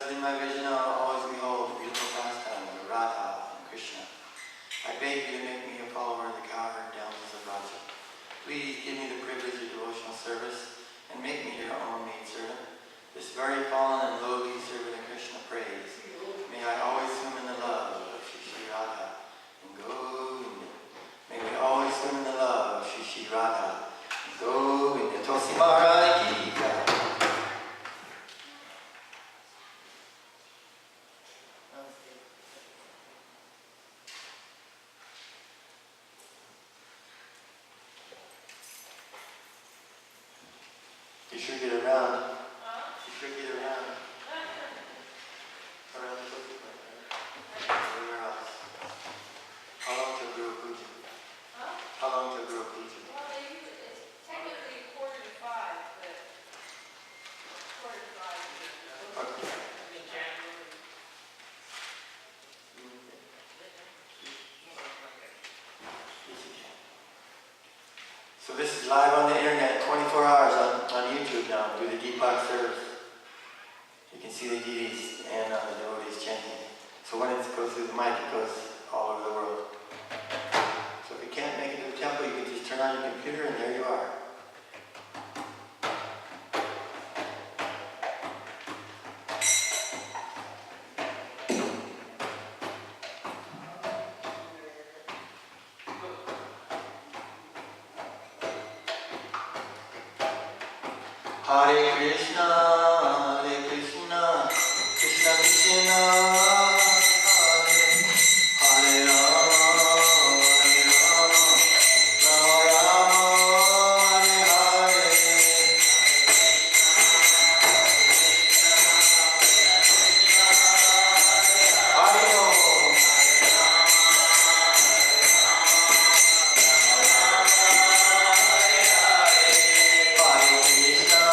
In my vision, I will always behold the beautiful pastime of Radha and Krishna. I beg you to make me a follower of the cowherd damsels of Raja. Please give me the privilege of devotional service and make me your own maidservant. This very fallen and lowly servant of Krishna prays. May I always swim in the love of Shri Radha and Govinda. May we always swim in the love of Shri Radha and Govinda. Tulsi Maharani ki jai. You should get around. You should get around. Around the cookie plant, right? Everywhere else. How long till Guru Puja? How long till Guru Puja? Well, it's technically 4:45, but 4:45. Okay. In January. So this is live on the internet, 24 hours on do the Deepak service, you can see the deities and the devotees chanting. So when it goes through the mic, it goes all over the world. So if you can't make it to the temple, you can just turn on your computer and there you are. Hare Krishna, Krishna Krishna, Hare Hare Rama, Rama Rama, Hare Hare. Hare Om. Hare Krishna,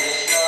Krishna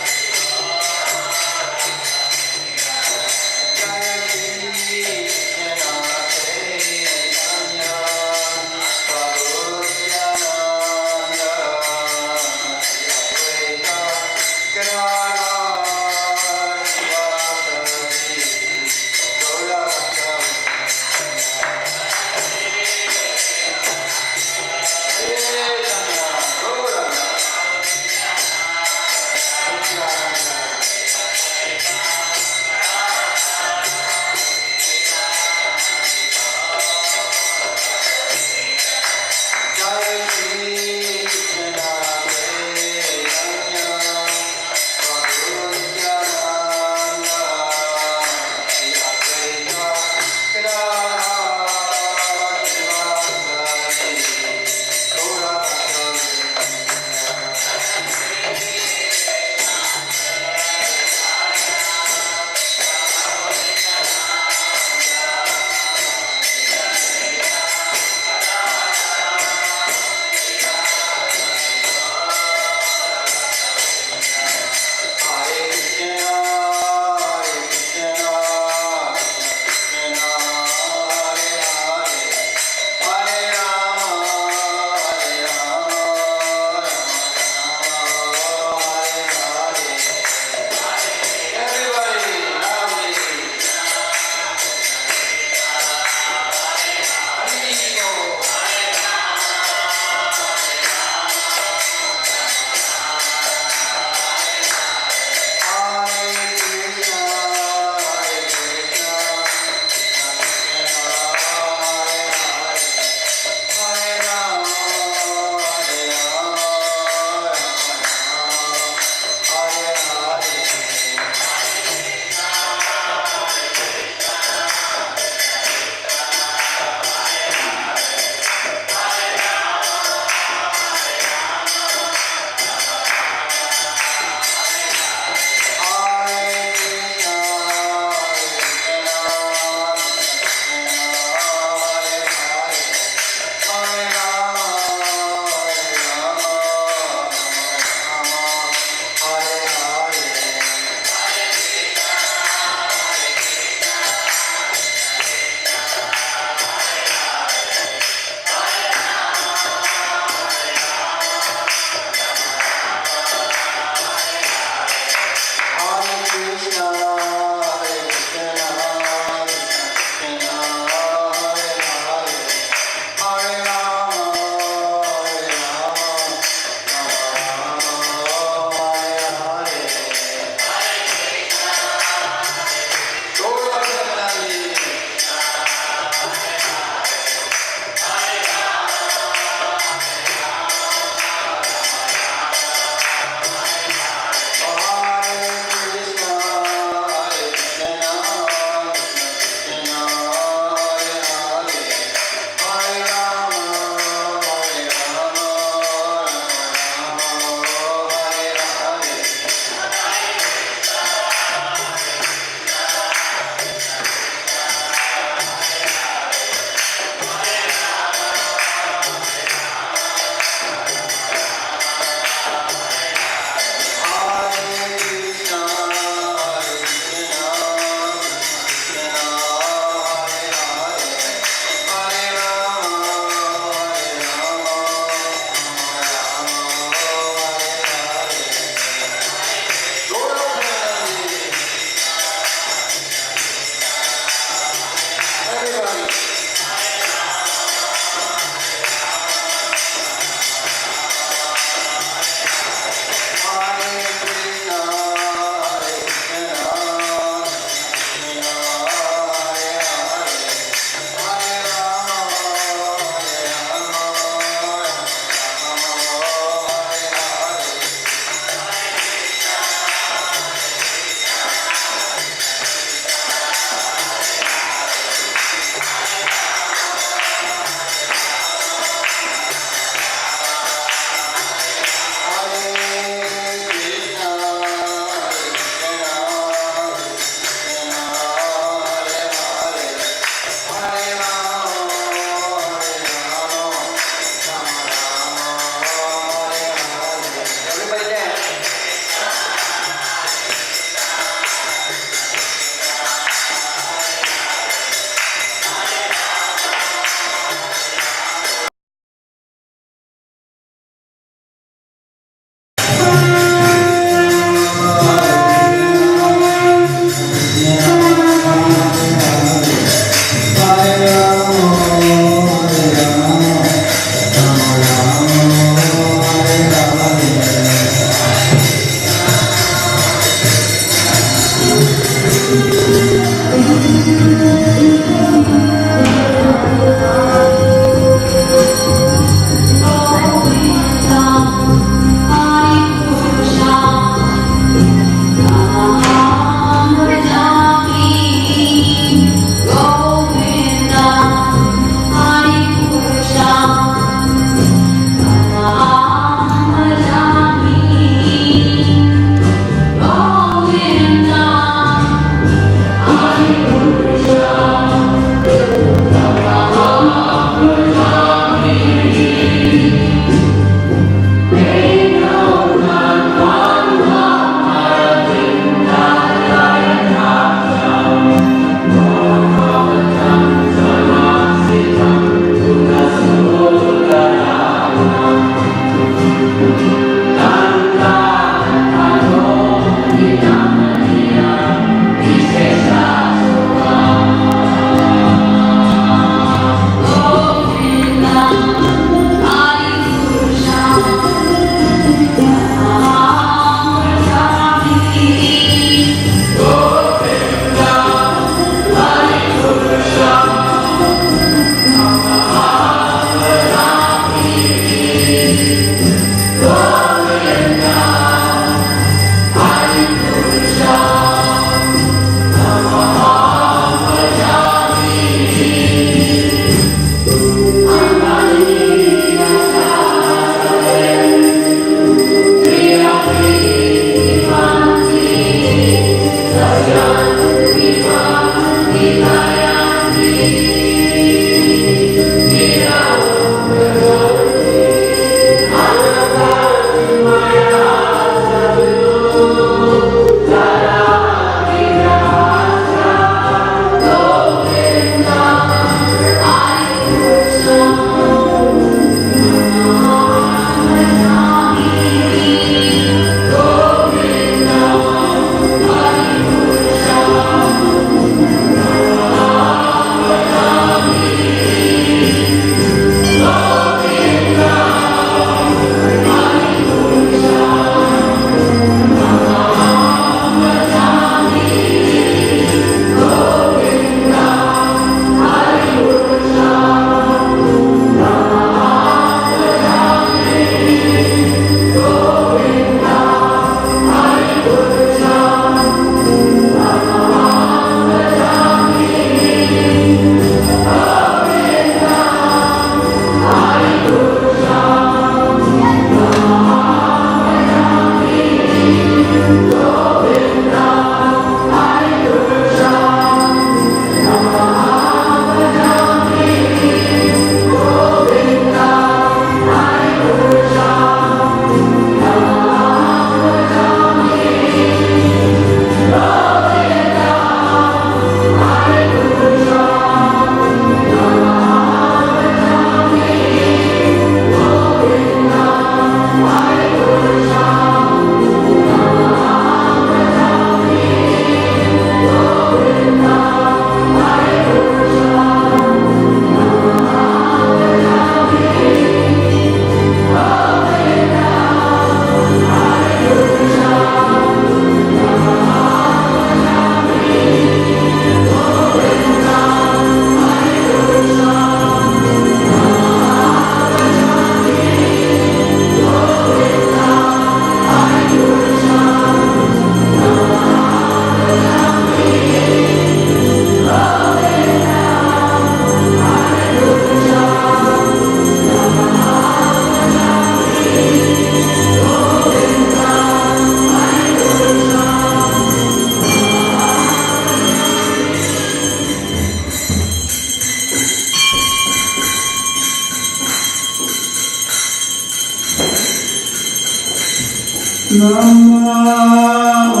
Namo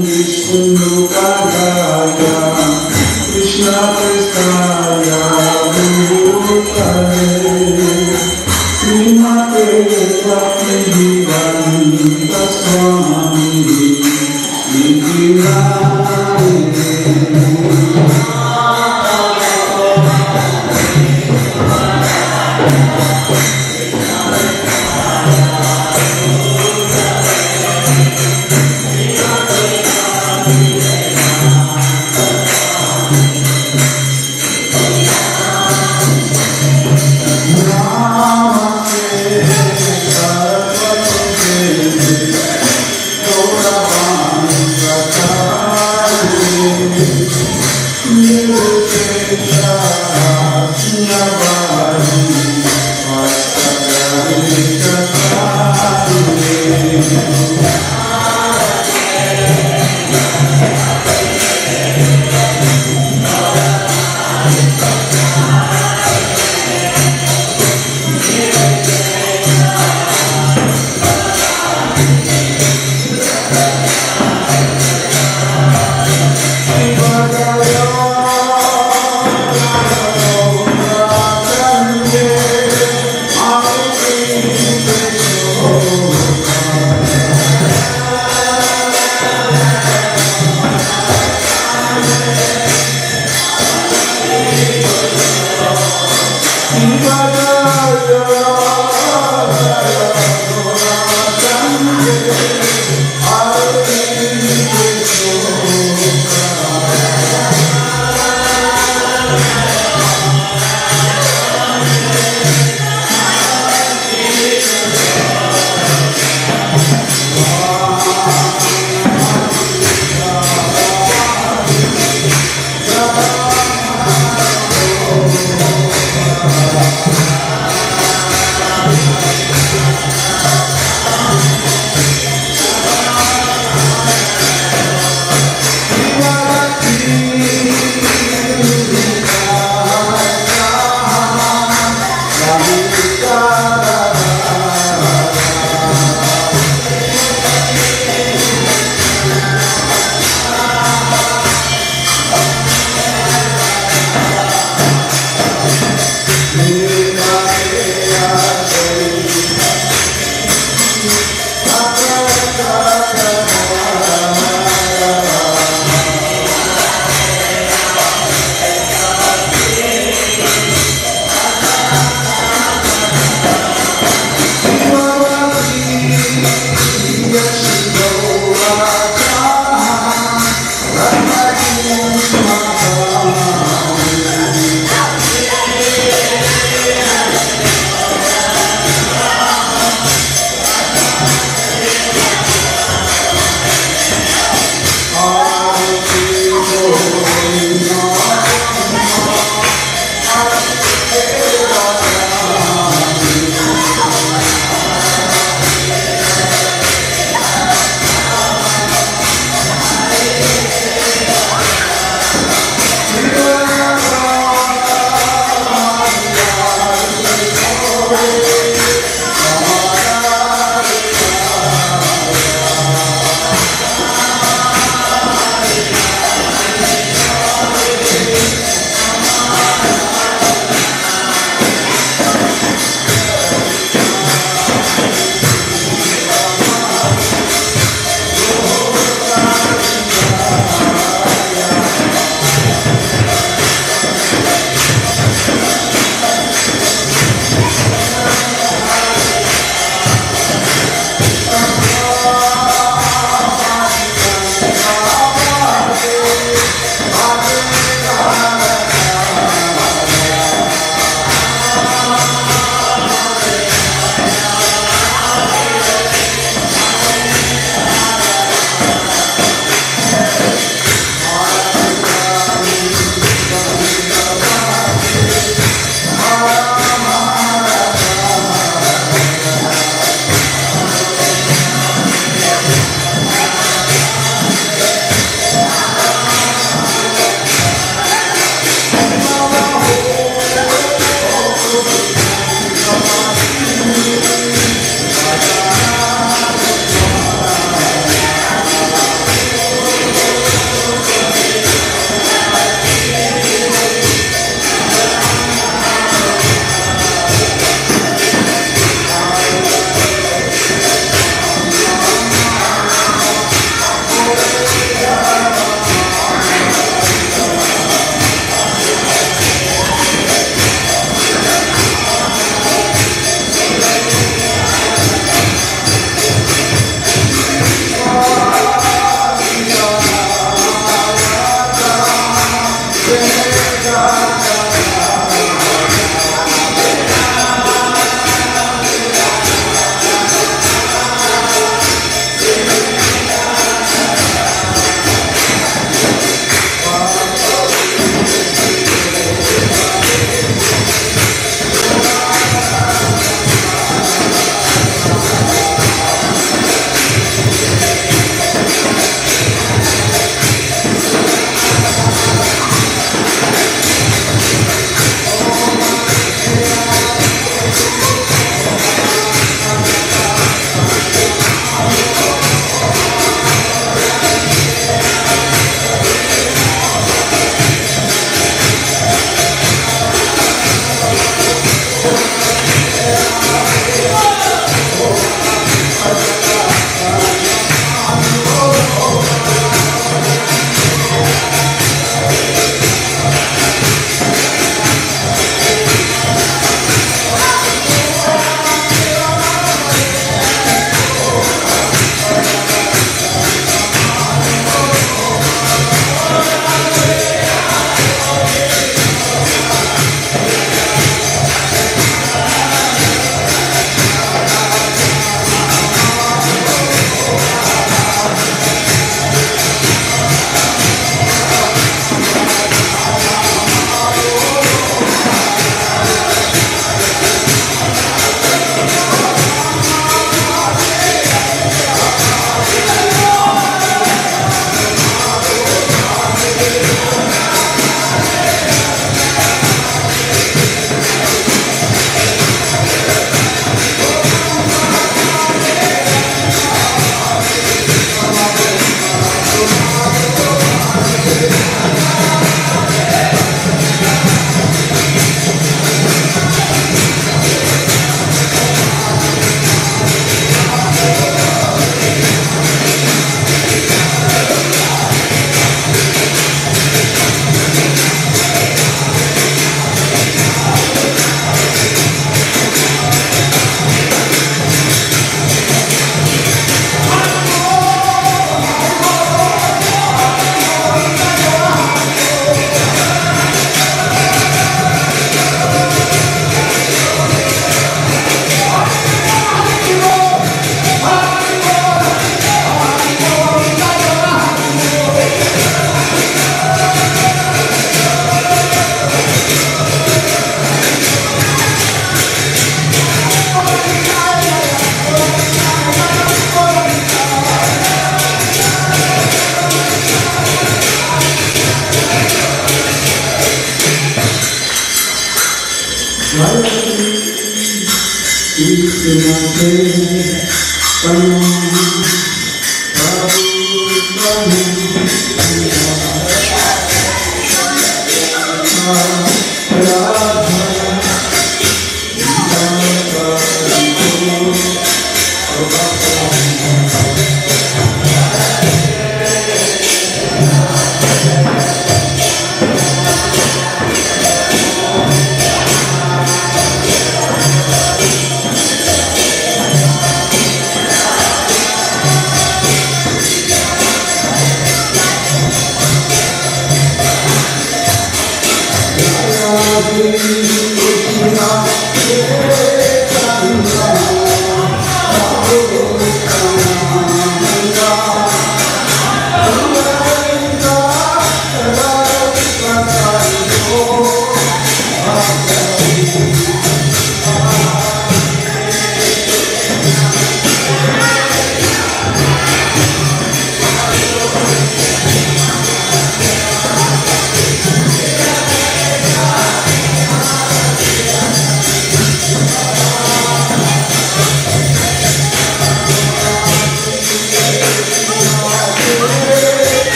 Vishnu Padaya Krishna Prestaya Bhutale Srimate Bhaktivedanta Swami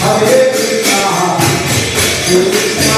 Hare Krishna, Krishna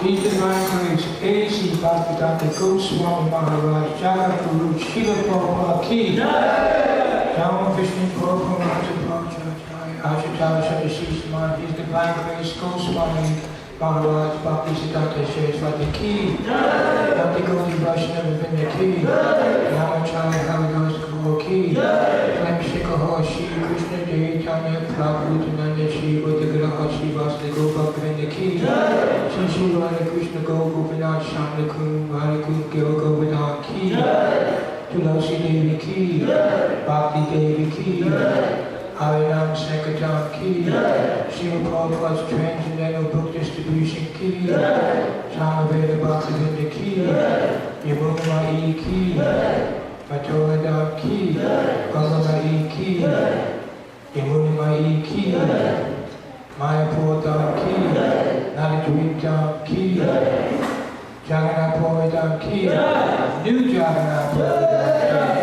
His Divine Grace, A.C. Bhaktivedanta Goswami Maharaj, Jagadguru, Srila Prabhupada Ki, Jama Vishnu Prabhupada Ajitara Sadashish Man, His Divine Grace Goswami Maharaj, Bhaktisiddhanta Saraswati Ki, Bhakti Gauri Vaishnava Vrinda Ki, Ramacharya Haridas Guru Ki, Prem Shikha Shri Krishna Chaitanya Prabhu Nityananda Shri Buddha Shri Vasudeva Gopal Vrinda Ki, Shri Shri Radha Krishna Govindanath Shandakun Radhakun Gil Govardhan Ki, Tulasi Devi Ki, Bhakti Devi Ki, Harinam Sankirtan Ki, Srila Prabhupada's Transcendental Book Distribution Ki, Samaveda Bhaktivedanta Ki, Yamunamai Ki, Matoradam Ki, Galamai Ki, Yamunamai Ki, Mayapurdam Ki, Naladvitam Ki, Jagannath Purdam Ki, New Jagannath Purdam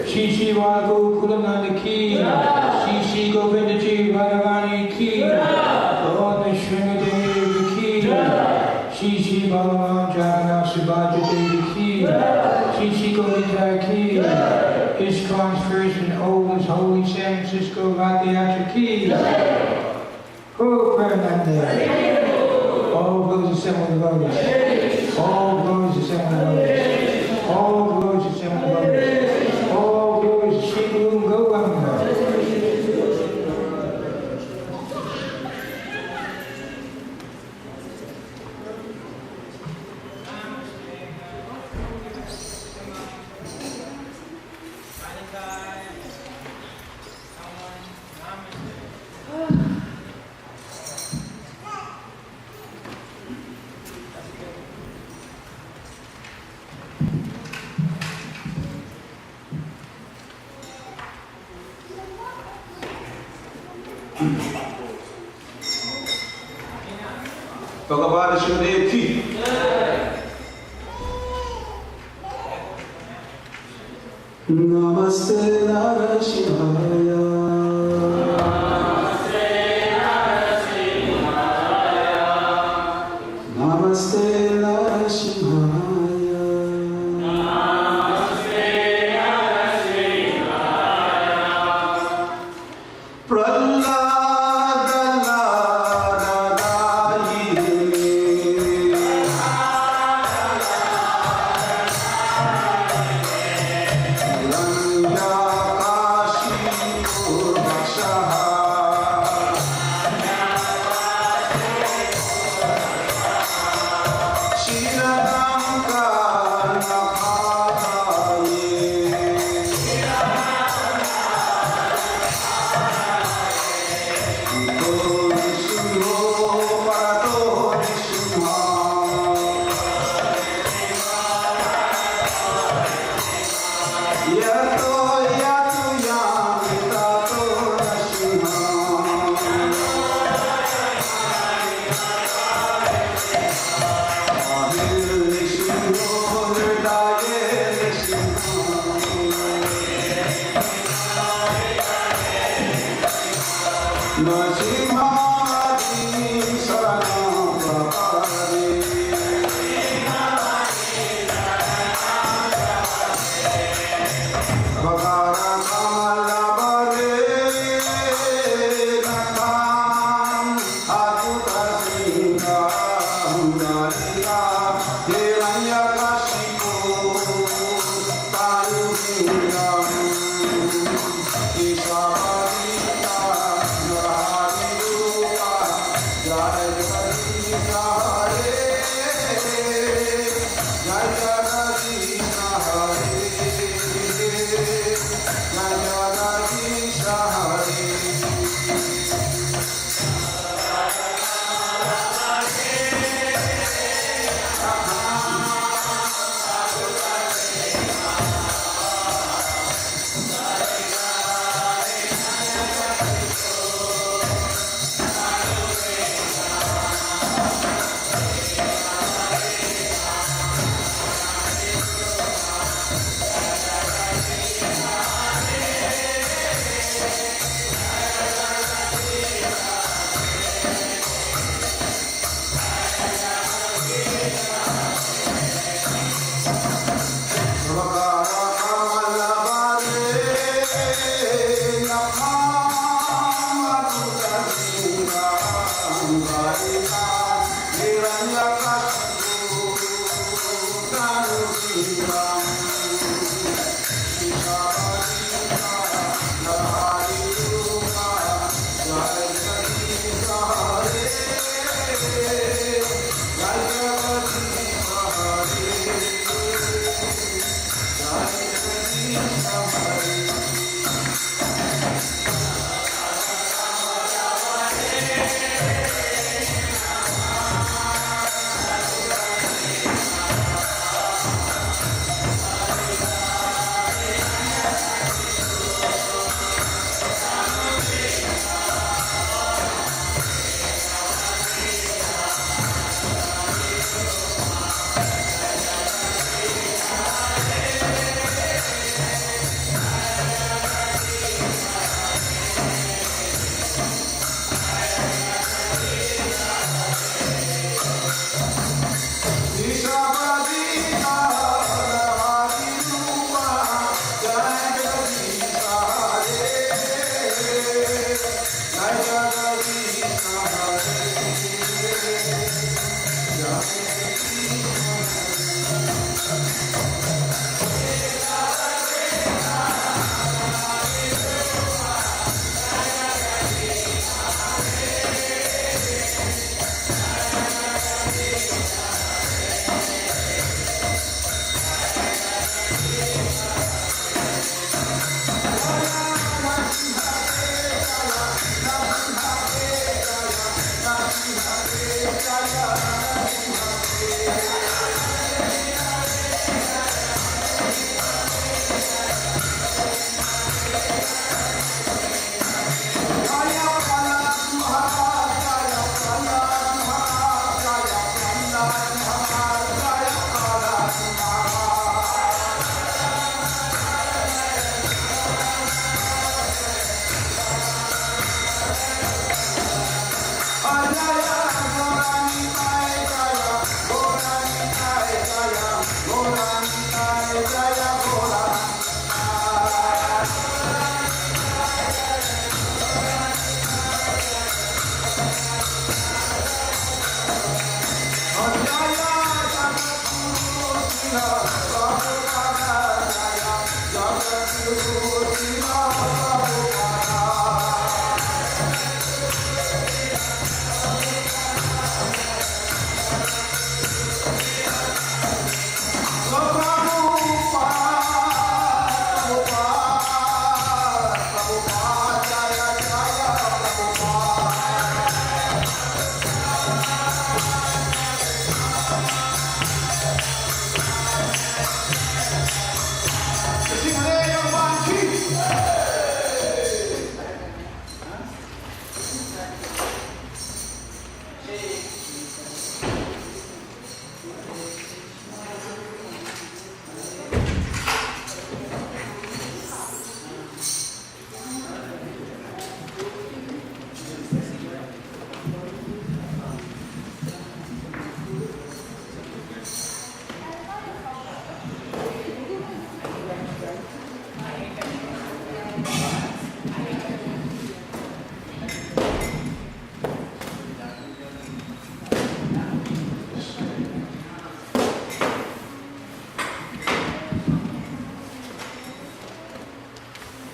Ki, Shri Shri Radha Kulananda Ki, Shri Shri Govinda Ji Radharani Ki, Lord Sringadevi Ki, Shri Shri Balaram Jagannath Subhadra Devi Ki, Shri Shri Govinda Ki, ISKCON's first and oldest holy San Francisco Radhayatra Ki, Goprananda, all glories assembled devotees, all glories assembled devotees, all glories assembled devotees, all glories to Sri Guru Gauranga. Bhagavad Shivadev Ki. Namaste Narashivaya. Namaste Narashivaya.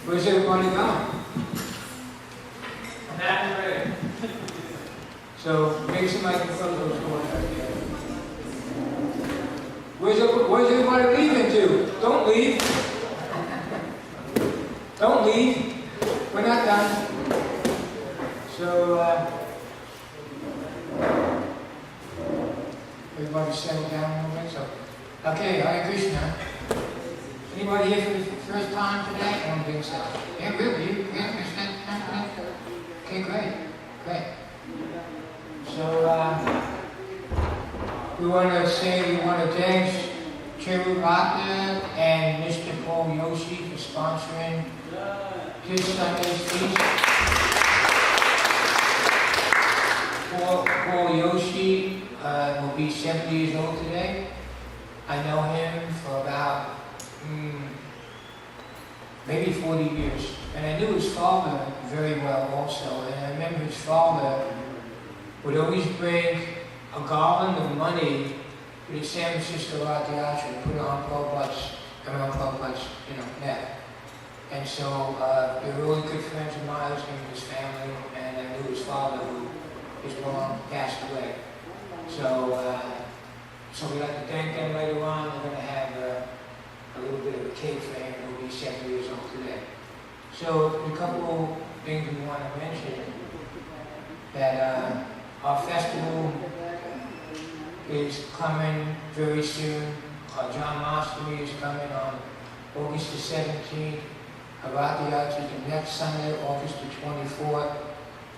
Where's everybody going? That way. So maybe somebody can close those doors. Where's everybody leaving to? Don't leave. Don't leave. We're not done. So everybody settle down a little bit. So okay, Hare Krishna. Anybody here for the first time today? I don't think so. Yeah, really? Yeah, okay, great. So, we want to thank Cheru Bhatta and Mr. Paul Yoshi for sponsoring this Sunday's feast. Paul Yoshi will be 70 years old today. I know him for about maybe 40 years. And I knew his father very well also. And I remember his father would always bring a garland of money to the San Francisco Rath Yatra and put it on Prabhupada's, neck. And so they were really good friends of mine, him and his family, and I knew his father, who is long passed away. So we'd like to thank them later on. They're going to have a little bit of a cake for him, who will be 70 years old today. So a couple things we want to mention, that our festival is coming very soon. John Mastami is coming on August the 17th. Rath Yatra is the next Sunday, August the 24th.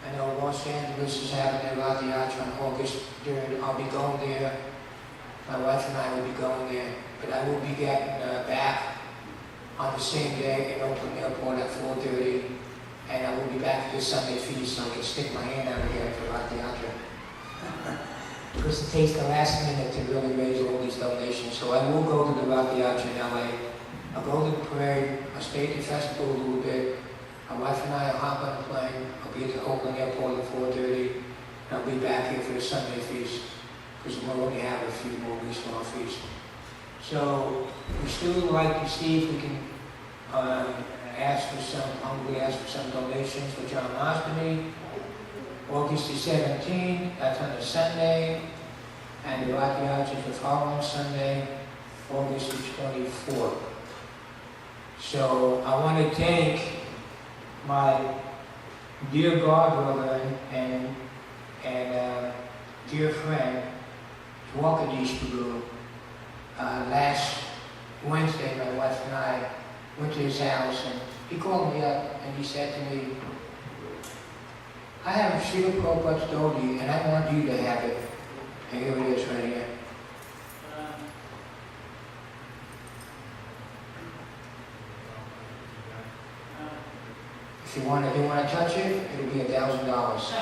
I know Los Angeles is having their Rath Yatra on August 3rd. I'll be going there. My wife and I will be going there. But I will be getting back on the same day in Oakland Airport at 4:30, and I will be back at the Sunday feast so I can stick my hand out again for Rath Yatra. Because it takes the last minute to really raise all these donations. So I will go to the Rath Yatra in LA. I'll go to the parade, I'll stay at the festival a little bit. My wife and I will hop on a plane. I'll be at the Oakland Airport at 4:30, and I'll be back here for the Sunday feast, because we'll only have a few more weeks for our feast. So we still would like to see if we can humbly ask for some donations for John Mastami. August the 17th, that's on a Sunday, and the Rath Yatra is the following Sunday, August the 24th. So I want to thank my dear godbrother and dear friend, Dwarkadish Prabhu. Last Wednesday, my wife and I went to his house, and he called me up and he said to me, I have Srila Prabhupada's dhoti, and I want you to have it. And here it is right here. If you want to touch it, it'll be $1,000.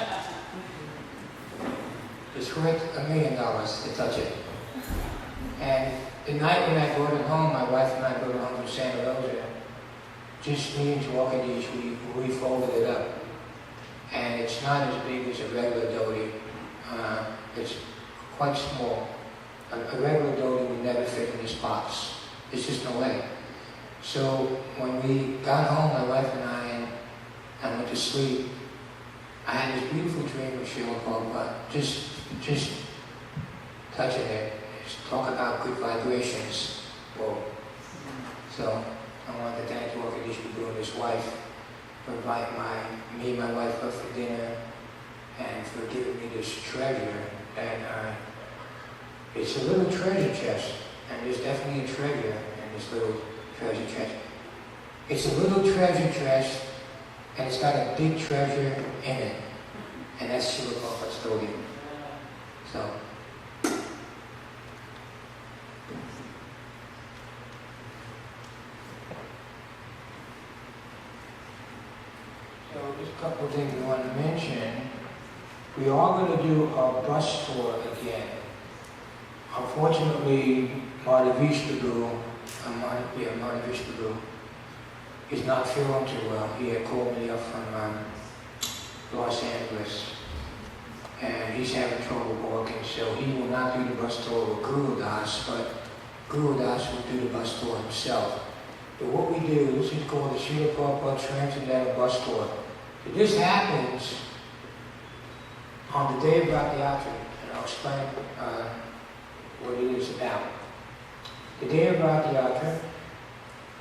It's worth $1 million to touch it. And the night when I brought it home, my wife and I brought it home from Santa Rosa, just me and Dwarkadish, we folded it up. And it's not as big as a regular dhoti. It's quite small. A regular dhoti would never fit in this box. There's just no way. So when we got home, my wife and I went to sleep, I had this beautiful dream of Srila Prabhupada, just touching it, just talk about good vibrations. Whoa. So I want to thank Dwarkadish Prabhu and his wife for inviting me and my wife up for dinner and for giving me this treasure. And it's a little treasure chest, and there's definitely a treasure in this little treasure chest. It's a little treasure chest, and it's got a big treasure in it, and that's Srila Prabhupada's story. So just a couple of things we want to mention. We are going to do a bus tour again. Unfortunately, Madhavish Prabhu is not feeling too well. He had called me up from Los Angeles, and he's having trouble walking, so he will not do the bus tour with Guru Das, but Guru Das will do the bus tour himself. But what we do, this is called the Srila Prabhupada Transcendental Bus Tour. So this happens on the day of Rath Yatra, and I'll explain what it is about. The day of Rath Yatra,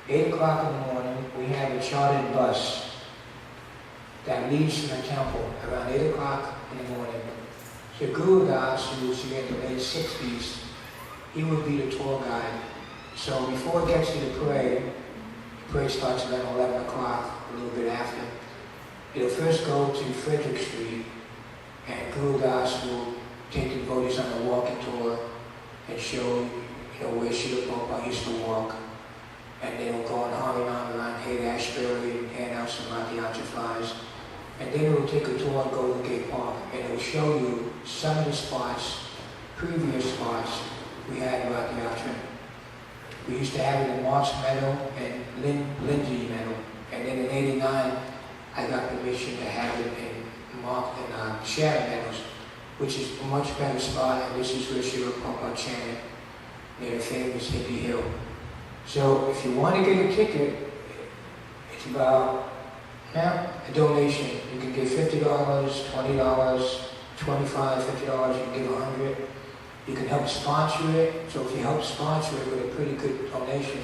8 o'clock in the morning, we have a chartered bus that leaves from the temple around 8 o'clock in the morning. So Guru Das, who's here in the late 60s, he would be the tour guide. So before it gets to the parade starts around 11 o'clock, a little bit after. It'll first go to Frederick Street, and Guru Das will take the devotees on a walking tour and show where Srila Prabhupada used to walk. And then we'll go on Harinam around Haight-Ashbury and hand out some Rath Yatra flyers. And then we'll take a tour and go to Gate Park, and it will show you some of the spots, previous spots we had in Rath Yatra. We used to have it in Marks Meadow and Lindsay Meadow. And then in '89, I got permission to have it in Sharon Meadows, which is a much better spot, and this is where Srila Prabhupada chanted near the famous Hippie Hill. So if you want to get a ticket, it's about a donation. You can give $50, $20, $25, $50, you can give $100. You can help sponsor it. So if you help sponsor it with a pretty good donation,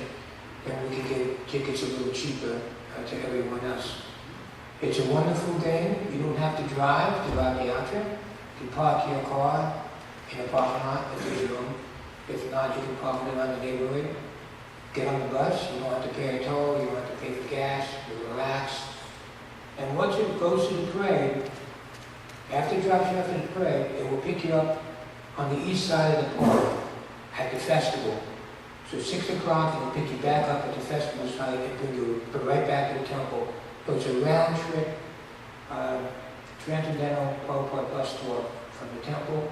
then we can get tickets a little cheaper to everyone else. It's a wonderful thing. You don't have to drive to Rath Yatra. You can park your car in a parking lot if there's room. If not, you can park it around the neighborhood. Get on the bus. You don't have to pay a toll. You don't have to pay for gas. You relax. And once it goes to the parade, after it drops you off at the parade, it will pick you up on the east side of the park at the festival. So 6 o'clock, it'll pick you back up at the festival site and bring you right back to the temple. So it's a round trip, Transcendental Prabhupada bus tour from the temple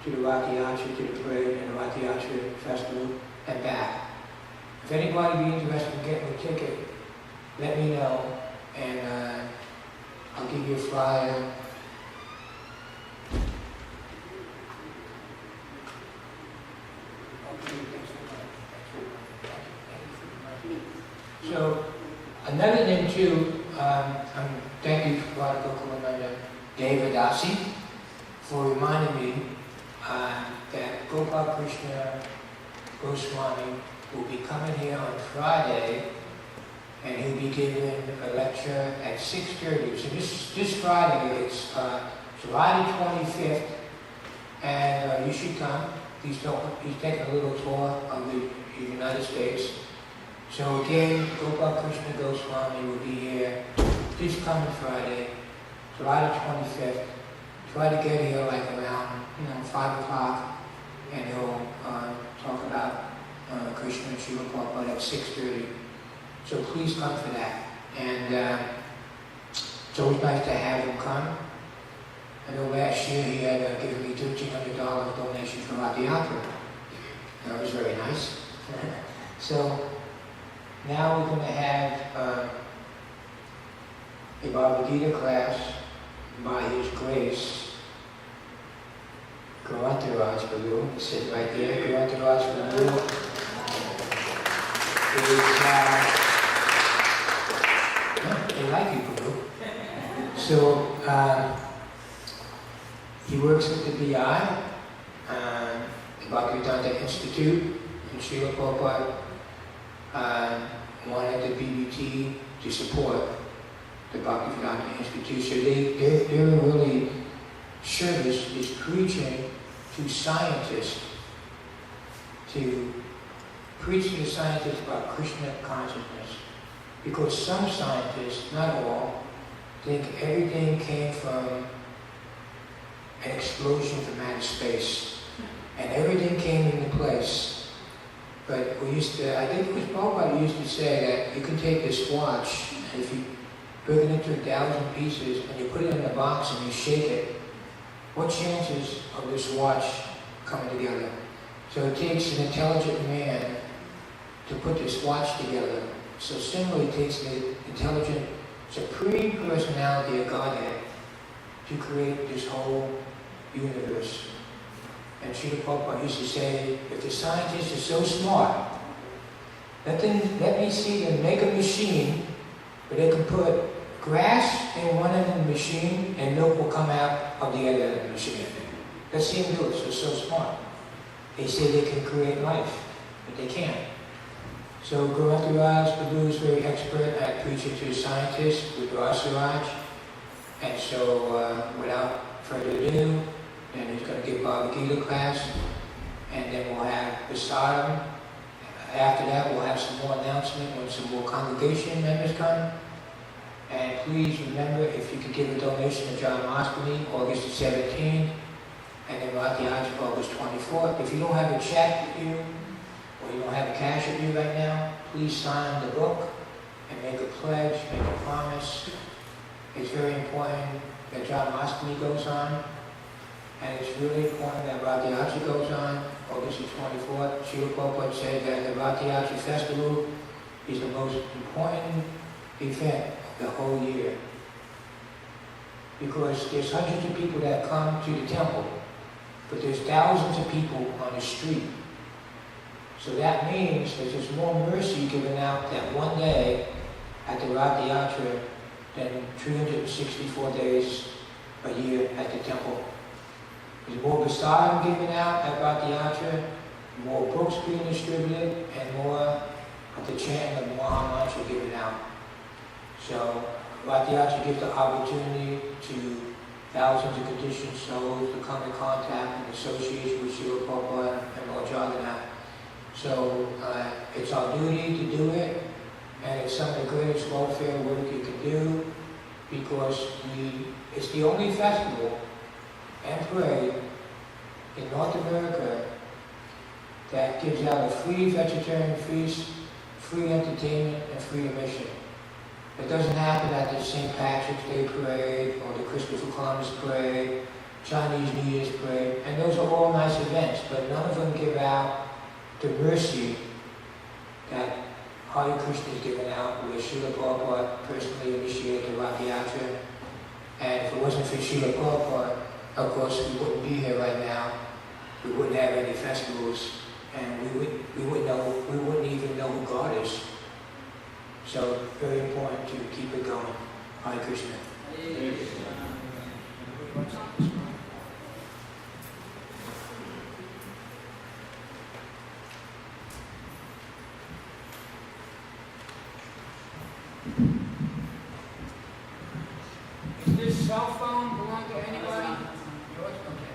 to the Rath Yatra, to the parade and the Rath Yatra festival, and back. If anybody be interested in getting a ticket, let me know, and I'll give you a flyer. So, another thing too, thank you to Radha Devadasi for reminding me that Gopal Krishna Goswami will be coming here on Friday, and he'll be giving a lecture at 6:30. So this Friday, it's July the 25th, and you should come. He's taking a little tour of the United States. So again, Gopal Krishna Goswami will be here this coming Friday, July the 25th. Try to get here like around 5 o'clock, and he'll talk about Krishna and Srila Prabhupada at 6:30. So please come for that. And it's always nice to have him come. I know last year he had given me $1,300 donation for Rath Yatra. That was very nice. So now we're going to have a Bhagavad Gita class by His Grace, Garantaraj Prabhu, sit right there, Garantaraj Prabhu. They like you, Guru. So, he works at the BI, the Bhaktivedanta Institute, and Srila Prabhupada wanted the BBT to support the Bhaktivedanta Institute. So their really service is preaching to scientists, to preach to the scientists about Krishna consciousness. Because some scientists, not all, think everything came from an explosion from outer space. And everything came into place. But we used to, I think it was Prabhupada used to say that you can take this watch, and if you break it into 1,000 pieces, and you put it in a box and you shake it, what chances of this watch coming together? So it takes an intelligent man to put this watch together. So similarly, it takes the intelligent Supreme Personality of Godhead to create this whole universe. And Srila Prabhupada used to say, if the scientists are so smart, let me see them make a machine where they can put grass in one end of the machine and milk will come out of the other end of the machine. Let's see them do it, so they're so smart. They say they can create life, but they can't. So Guru Prabhu is very expert at preaching to scientists with Rasaraj. And so without further ado, then he's going to give Bhagavad Gita class, and then we'll have Prasadam. After that, we'll have some more announcement when some more congregation members come. And please remember, if you could give a donation to John Moscone, August the 17th, and then Rathayatra, August 24th. If you don't have a check with you, or you don't have a cash with you right now, please sign the book and make a pledge, make a promise. It's very important that John Moscone goes on, and it's really important that Rathayatra goes on, August the 24th. Srila Prabhupada said that the Rathayatra festival is the most important event of the whole year. Because there's hundreds of people that come to the temple, but there's thousands of people on the street. So that means that there's more mercy given out that one day at the Rathayatra than 364 days a year at the temple. There's more prasadam given out at Rathayatra, more books being distributed, and more of the chanting of the Maha Mantra given out. So Rathayatra gives the opportunity to thousands of conditioned souls to come in contact and association with Srila Prabhupada and Lord Jagannath. So it's our duty to do it, and it's some of the greatest welfare work you can do, because it's the only festival and parade in North America that gives out a free vegetarian feast, free entertainment, and free admission. It doesn't happen at the St. Patrick's Day Parade or the Christopher Columbus Parade, Chinese New Year's Parade, and those are all nice events, but none of them give out the mercy that Hare Krishna is given out, where Srila Prabhupada personally initiated the Rathayatra. And if it wasn't for Srila Prabhupada, of course we wouldn't be here right now. We wouldn't have any festivals, and we wouldn't even know who God is. So very important to keep it going. Hare Krishna. Hare Krishna. Does this cell phone belong to anybody? Yours? Okay.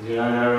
Jaya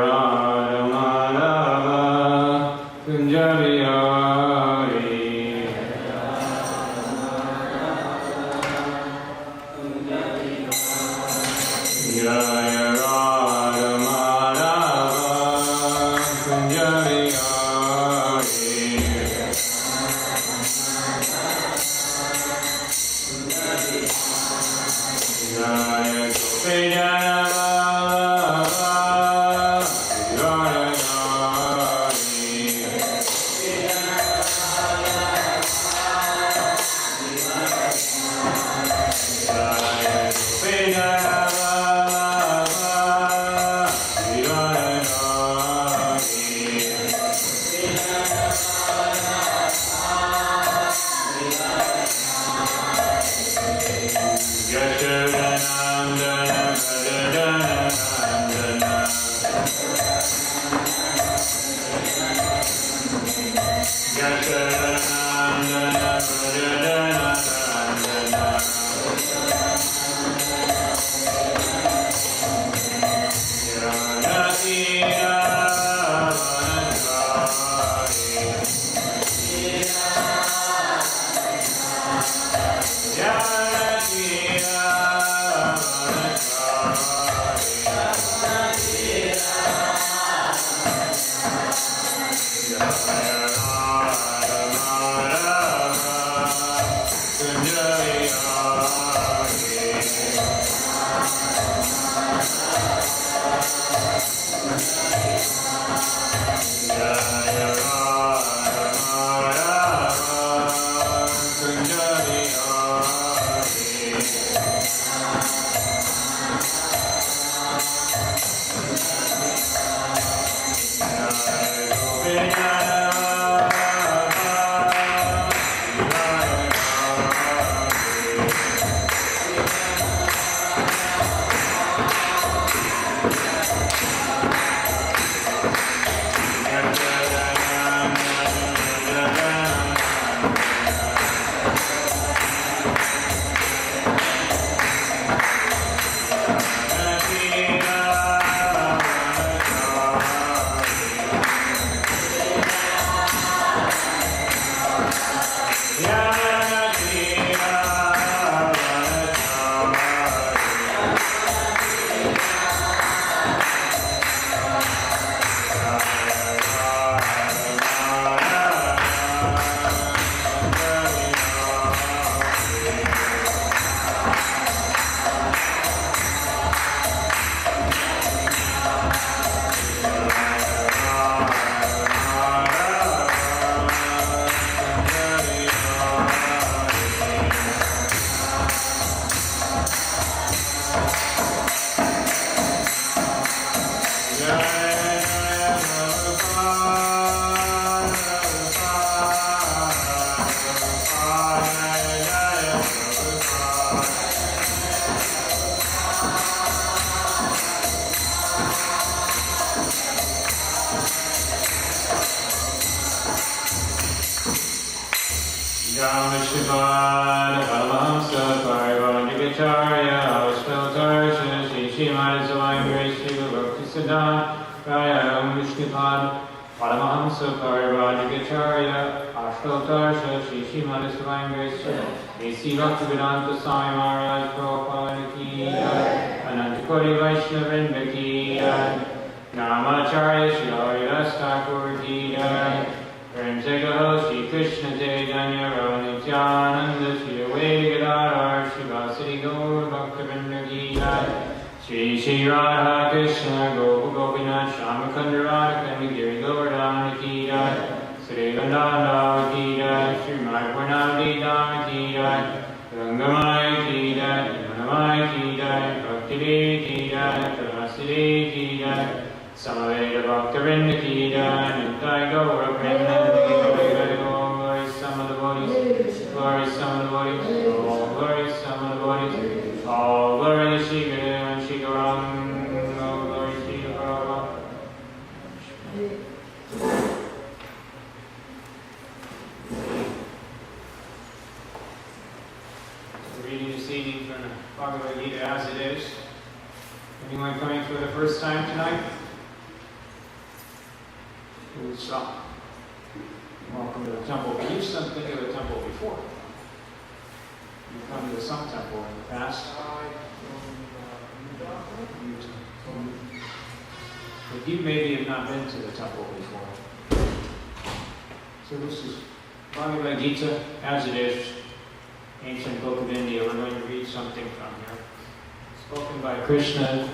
Krishna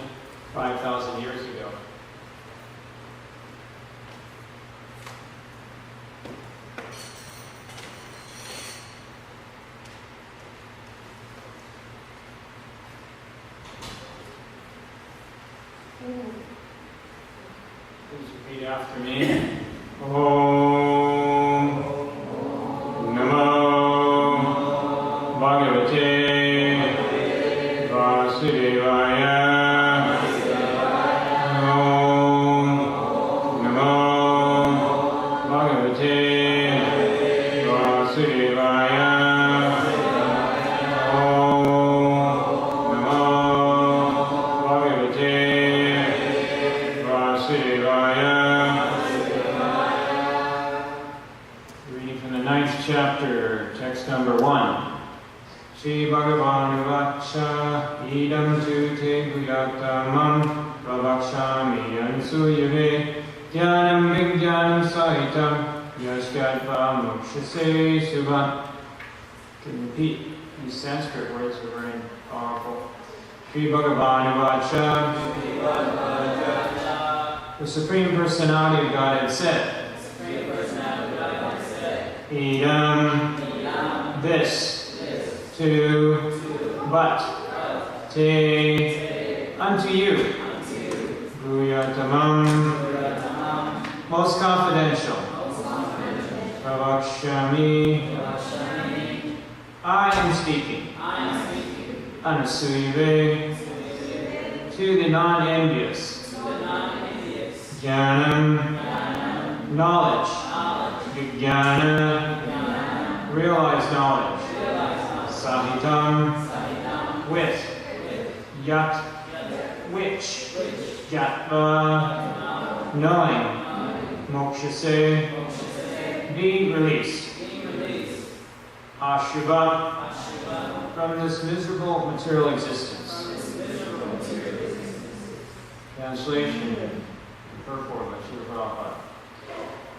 5,000 years ago. Please repeat after me. Om Namo Bhagavate Vasudevaya. Om Namo Bhagavate 9th chapter, text number 1. Shri Bhagavan Vacha idam tu te guyatamam pravakshami ansuyave jnanam vijnanam sahitam yashkatva mokshase subhat. Can repeat these Sanskrit words are very powerful. Shri Bhagavan Vacha, the Supreme Personality of Godhead said, Idam, this, to, but, te, unto you, Guyatamam, most confidential, Pravakshami, I am speaking, Anasuyave, to the non-envious, Jnanam, knowledge, Vijnana, realized knowledge, Sahitam, with, Yat, which, Jatva, knowing, Mokshase, be released, Ashubha, from this miserable material existence. Translation, purport by Srila Prabhupada.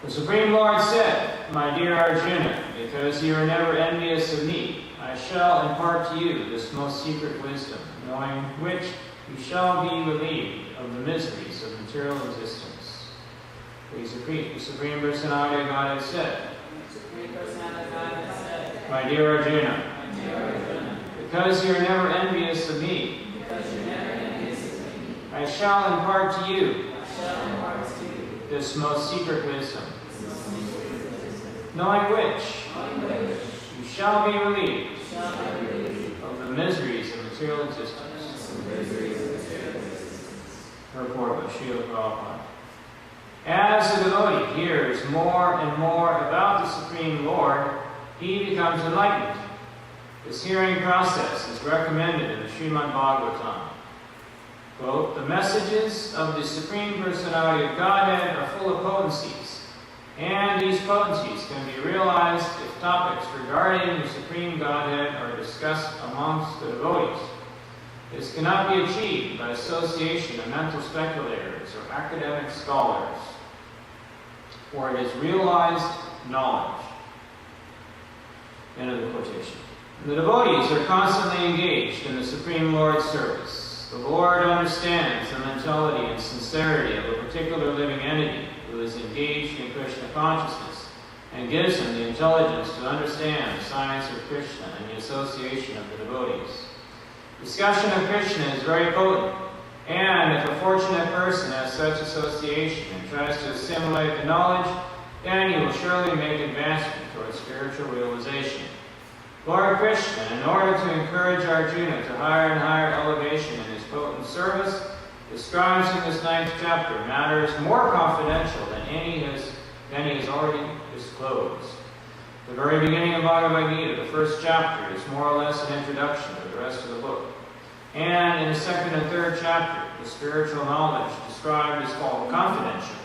The Supreme Lord said, My dear Arjuna, because you are never envious of me, I shall impart to you this most secret wisdom, knowing which you shall be relieved of the miseries of material existence. Please repeat. The Supreme Personality of Godhead said, My dear Arjuna, because you are never envious of me, I shall impart to you this most secret wisdom, knowing which you shall be relieved of the miseries of material existence. Purport by Srila Prabhupada. As the devotee hears more and more about the Supreme Lord, he becomes enlightened. This hearing process is recommended in the Srimad Bhagavatam. Quote, the messages of the Supreme Personality of Godhead are full of potencies, and these potencies can be realized if topics regarding the Supreme Godhead are discussed amongst the devotees. This cannot be achieved by association of mental speculators or academic scholars, for it is realized knowledge. End of the quotation. The devotees are constantly engaged in the Supreme Lord's service. The Lord understands the mentality and sincerity of a particular living entity who is engaged in Krishna consciousness and gives him the intelligence to understand the science of Krishna and the association of the devotees. Discussion of Krishna is very potent, and if a fortunate person has such association and tries to assimilate the knowledge, then he will surely make advancement towards spiritual realization. Lord Krishna, in order to encourage Arjuna to higher and higher elevation in his potent service, describes in this 9th chapter matters more confidential than he has already disclosed. The very beginning of Bhagavad Gita, the 1st chapter, is more or less an introduction to the rest of the book. And in the 2nd and 3rd chapter, the spiritual knowledge described is called confidential.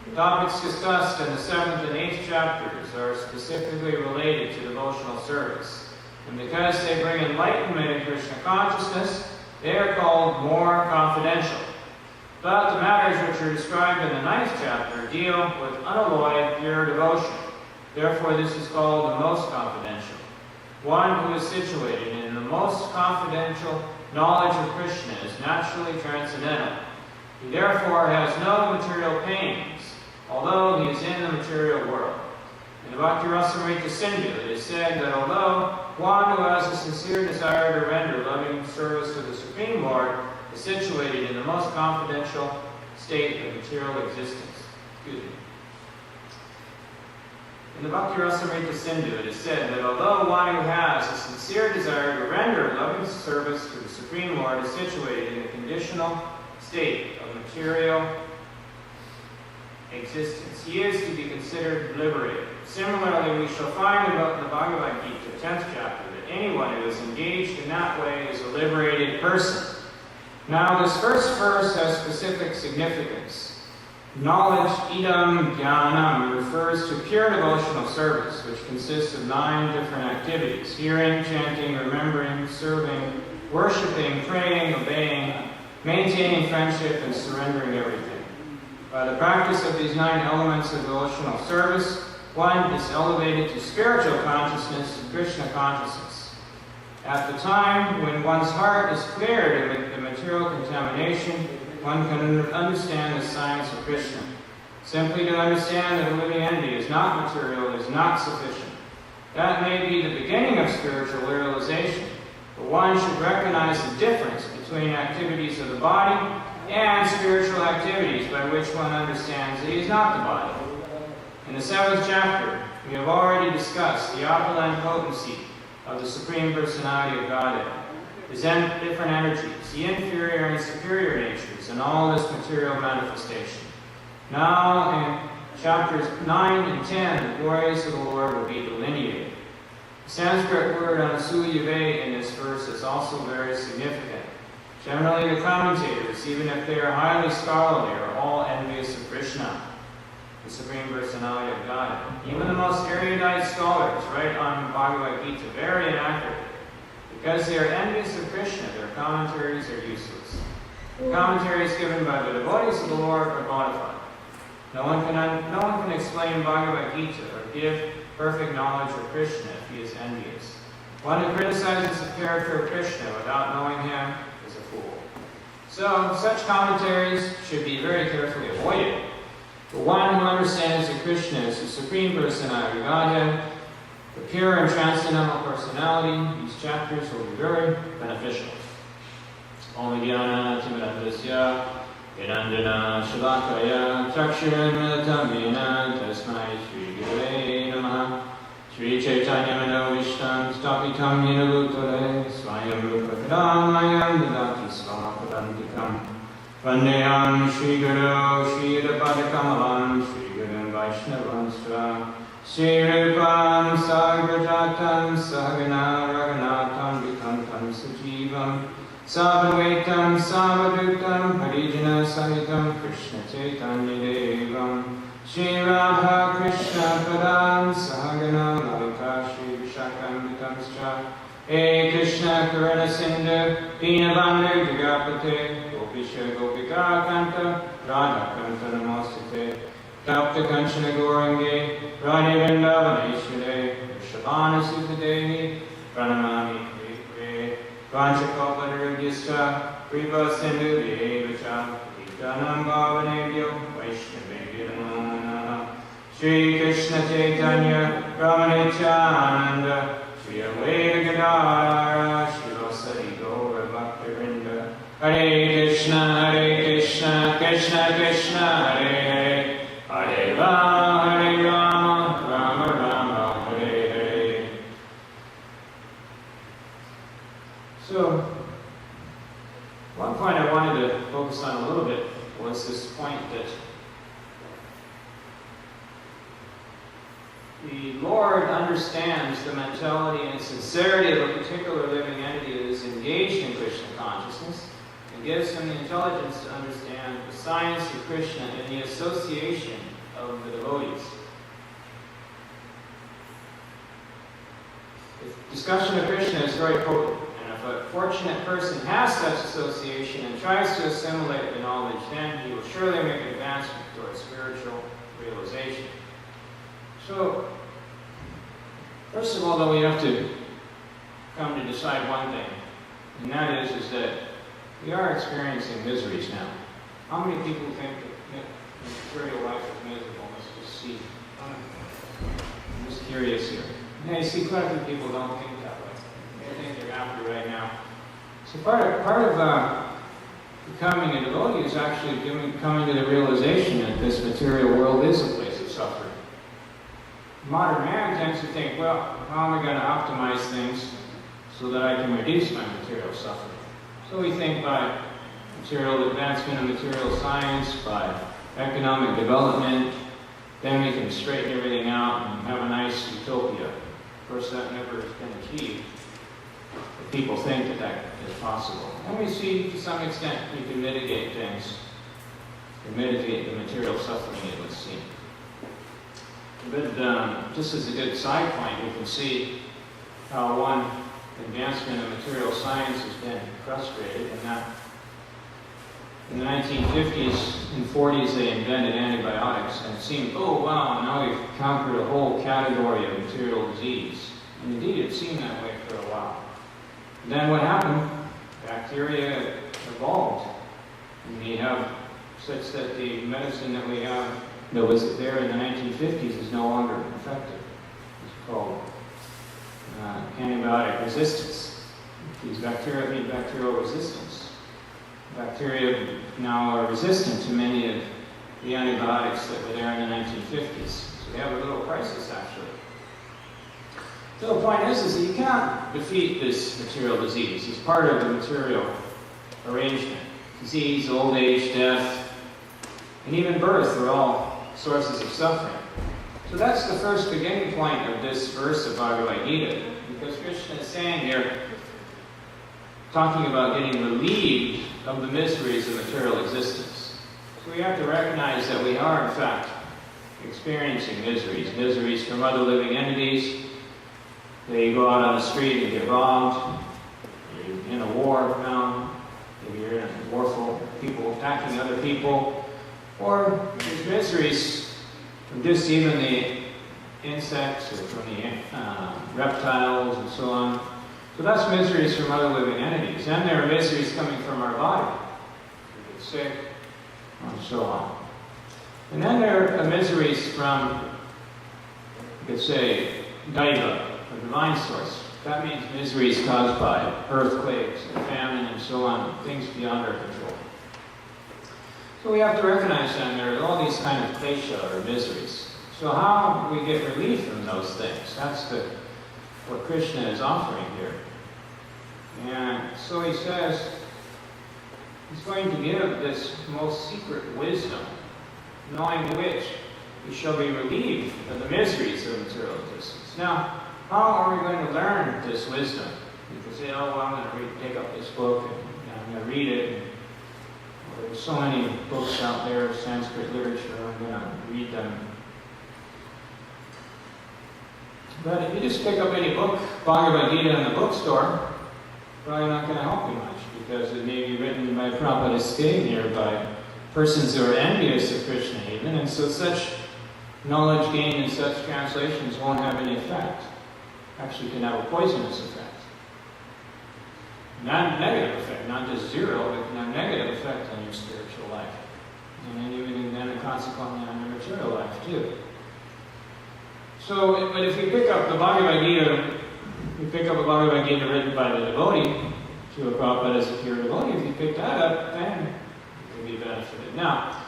The topics discussed in the 7th and 8th chapters are specifically related to devotional service. And because they bring enlightenment in Krishna consciousness, they are called more confidential. But the matters which are described in the 9th chapter deal with unalloyed, pure devotion. Therefore, this is called the most confidential. One who is situated in the most confidential knowledge of Krishna is naturally transcendental. He therefore has no material pains, although he is in the material world. In the Bhakti Rasamrita Sindhu, it is said that although one who has a sincere desire to render loving service to the Supreme Lord is situated in the most confidential state of material existence. In the Bhakti Rasamrita Sindhu, it is said that although one who has a sincere desire to render loving service to the Supreme Lord is situated in a conditional state of material existence, he is to be considered liberated. Similarly, we shall find about in the Bhagavad Gita, 10th chapter, that anyone who is engaged in that way is a liberated person. Now, this first verse has specific significance. Knowledge, idam jnanam, refers to pure devotional service, which consists of 9 different activities: hearing, chanting, remembering, serving, worshipping, praying, obeying, maintaining friendship, and surrendering everything. By the practice of these 9 elements of devotional service, one is elevated to spiritual consciousness, to Krishna consciousness. At the time when one's heart is cleared of the material contamination, one can understand the science of Krishna. Simply to understand that a living entity is not material is not sufficient. That may be the beginning of spiritual realization, but one should recognize the difference between activities of the body and spiritual activities by which one understands that he is not the body. In the 7th chapter, we have already discussed the opulent potency of the Supreme Personality of Godhead, his different energies, the inferior and superior natures, and all this material manifestation. Now, in chapters 9 and 10, the glories of the Lord will be delineated. The Sanskrit word anusuyave in this verse is also very significant. Generally, the commentators, even if they are highly scholarly, are all envious of Krishna, the Supreme Personality of Godhead. Even the most erudite scholars write on Bhagavad Gita very inaccurately. Because they are envious of Krishna, their commentaries are useless. The commentaries given by the devotees of the Lord are bona fide. No one can explain Bhagavad Gita or give perfect knowledge of Krishna if he is envious. One who criticizes the character of Krishna without knowing him is a fool. So, such commentaries should be very carefully avoided. The one who understands that Krishna is the Supreme Personality of Godhead, the pure and transcendental personality, these chapters will be very beneficial. Om Jnana Timirandasya Vinandana Shalakaya Chakshuranmilitamena Tasmai Shri Gurave Namaha Shri Chaitanya Mano Vishtam Stapitam Yena Bhutale Swayam Rupakadam Mayam Dadati Swamapadantikam Vandeham Shri Guru Shri Rapadakamalam Shri Gurun Vaishnavanstra Shri Rupam Sagrajatam Sahagana Raghunatham Vikantam Sajivam Savadvaitam Savadutam Harijana Sahitam Krishna Chaitanya Devam Shri Radha Krishna Padam Sahagana Lalita Shri Vishakam Vitamscha Hey Krishna Karana Sindhu Dinabandhu Jagapate Gopisha Gopika Kanta Radha Kanta Namostate Tapta Kanchana Gorangi Radhe Vrindavaneshware Vrishabhana Sutadevi Pranamami Kripre Vanchakalpadarudhyascha Kripa Sindhu Devacha Vitanam Bhavanebhyo Vaishnavebhyo Namo Namaha Shri Krishna Chaitanya Ramanityananda Shri Advaita Gadadhara Shri Vasari Gaura Bhaktivinoda Hare Krishna Krishna Krishna Hare Hare Hare Rama, Rama Rama, Hare Hare. So, one point I wanted to focus on a little bit was this point that the Lord understands the mentality and sincerity of a particular living entity that is engaged in Krishna consciousness, and gives him the intelligence to understand the science of Krishna and the association of the devotees. The discussion of Krishna is very potent, and if a fortunate person has such association and tries to assimilate the knowledge, then he will surely make an advancement towards spiritual realization. So, first of all, though, we have to come to decide one thing, and that is that we are experiencing miseries now. How many people think that material life is miserable? Let's just see. I'm just curious here. Yeah, you see, quite a few people don't think that way. They think they're happy right now. So part of becoming a devotee is actually coming to the realization that this material world is a place of suffering. Modern man tends to think, well, how am I going to optimize things so that I can reduce my material suffering? So we think by material advancement of material science, by economic development, then we can straighten everything out and have a nice utopia. Of course, that never has been achieved. But people think that that is possible. And we see, to some extent, we can mitigate things. to mitigate the material suffering, it would seem. But just as a good side point, you can see how one advancement of material science has been frustrated, and that in the 1950s and 40s they invented antibiotics, and it seemed, oh wow, now we've conquered a whole category of material disease. And indeed it seemed that way for a while. And then what happened? Bacteria evolved. And we have such that the medicine that we have that was there in the 1950s is no longer effective. It's called antibiotic resistance. These bacteria need bacterial resistance. Bacteria now are resistant to many of the antibiotics that were there in the 1950s. So we have a little crisis, actually. So the point is that you can't defeat this material disease. It's part of the material arrangement. Disease, old age, death, and even birth are all sources of suffering. So that's the first beginning point of this verse of Bhagavad Gita, because Krishna is saying here, talking about getting relieved of the miseries of material existence. So we have to recognize that we are, in fact, experiencing miseries from other living entities. They go out on the street and get robbed. You're in a war now. Maybe you're in a warful people attacking other people. Or there's miseries from just even the insects or from the reptiles and so on. So that's miseries from other living entities. Then there are miseries coming from our body. We get sick, and so on. And then there are miseries from, you could say, Daiva, a divine source. That means miseries caused by earthquakes and famine and so on, things beyond our control. So we have to recognize then there are all these kind of klesha, or miseries. So how do we get relief from those things? That's what Krishna is offering here. And so he says, he's going to give this most secret wisdom, knowing which we shall be relieved of the miseries of material existence. Now, how are we going to learn this wisdom? You can say, oh, well, I'm going to take up this book and I'm going to read it. And, well, there's so many books out there of Sanskrit literature, I'm going to read them. But if you just pick up any book, Bhagavad Gita in the bookstore, probably not going to help you much, because it may be written by Prabhupada ISKCON or by persons who are envious of Krishna even, and so such knowledge gained in such translations won't have any effect. Actually can have a poisonous effect. Not negative effect, not just zero, but can have negative effect on your spiritual life. And then consequently on your material life too. So, but if you pick up the Bhagavad Gita, you pick up a Bhagavad Gita written by the devotee, to a Prabhupada as a pure devotee, if you pick that up, then you can be benefited. Now,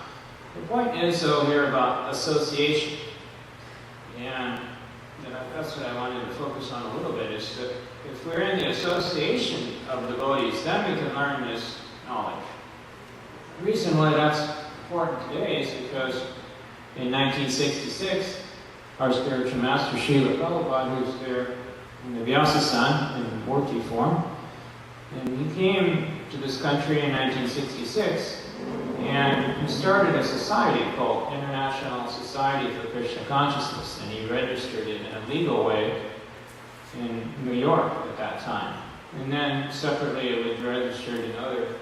the point is, though, here about association. And that's what I wanted to focus on a little bit, is that if we're in the association of devotees, then we can learn this knowledge. The reason why that's important today is because in 1966, our spiritual master, Srila Prabhupada, who's there in the Vyasa-san in Murti form, and he came to this country in 1966, and he started a society called International Society for Krishna Consciousness, and he registered it in a legal way in New York at that time. And then separately it was registered in other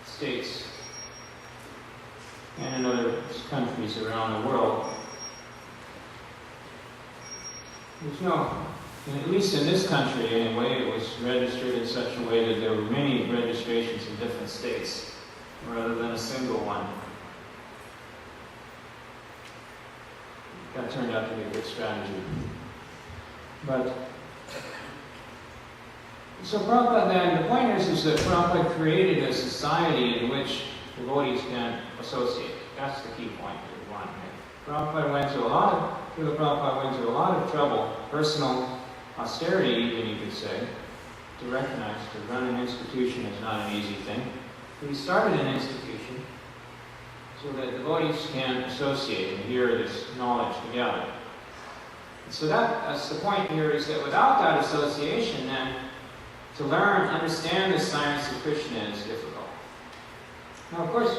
states and in other countries around the world. There's no, at least in this country anyway, it was registered in such a way that there were many registrations in different states rather than a single one. That turned out to be a good strategy. But, so Prabhupada then, the point is that Prabhupada created a society in which devotees can associate. That's the key point that we want to make. Prabhupada went to a lot of trouble, personal austerity even you could say, to recognize to run an institution is not an easy thing. But he started an institution so that devotees can associate and hear this knowledge together. And so that's the point here, is that without that association, then, to learn, understand the science of Krishna is difficult. Now, of course,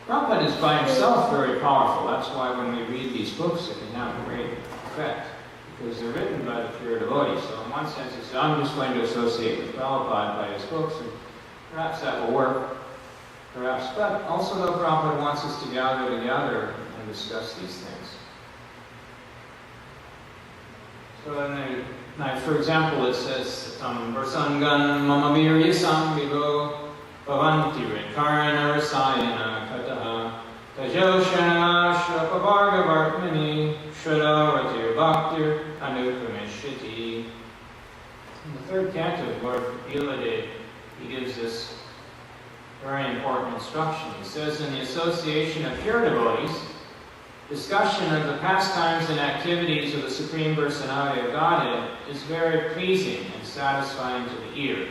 Prabhupada is by himself very powerful. That's why when we read these books, it can have a great effect, because they're written by the pure devotees. So in one sense, it's, I'm just going to associate with Prabhupada by his books, and perhaps that will work. Perhaps, but also though Prabhupada wants us to gather together and discuss these things. So in the, for example, it says, Tam Varsangan Mamavirya Samvivo Bhavanti Rinkarana Rasayana Kataha Tajoshana Shrapavarga Vartmani Shradaratir Bhaktir Anukramishyati. In the third canto of Lord Kapila, he gives this very important instruction. He says, in the association of pure devotees, discussion of the pastimes and activities of the Supreme Personality of Godhead is very pleasing and satisfying to the ear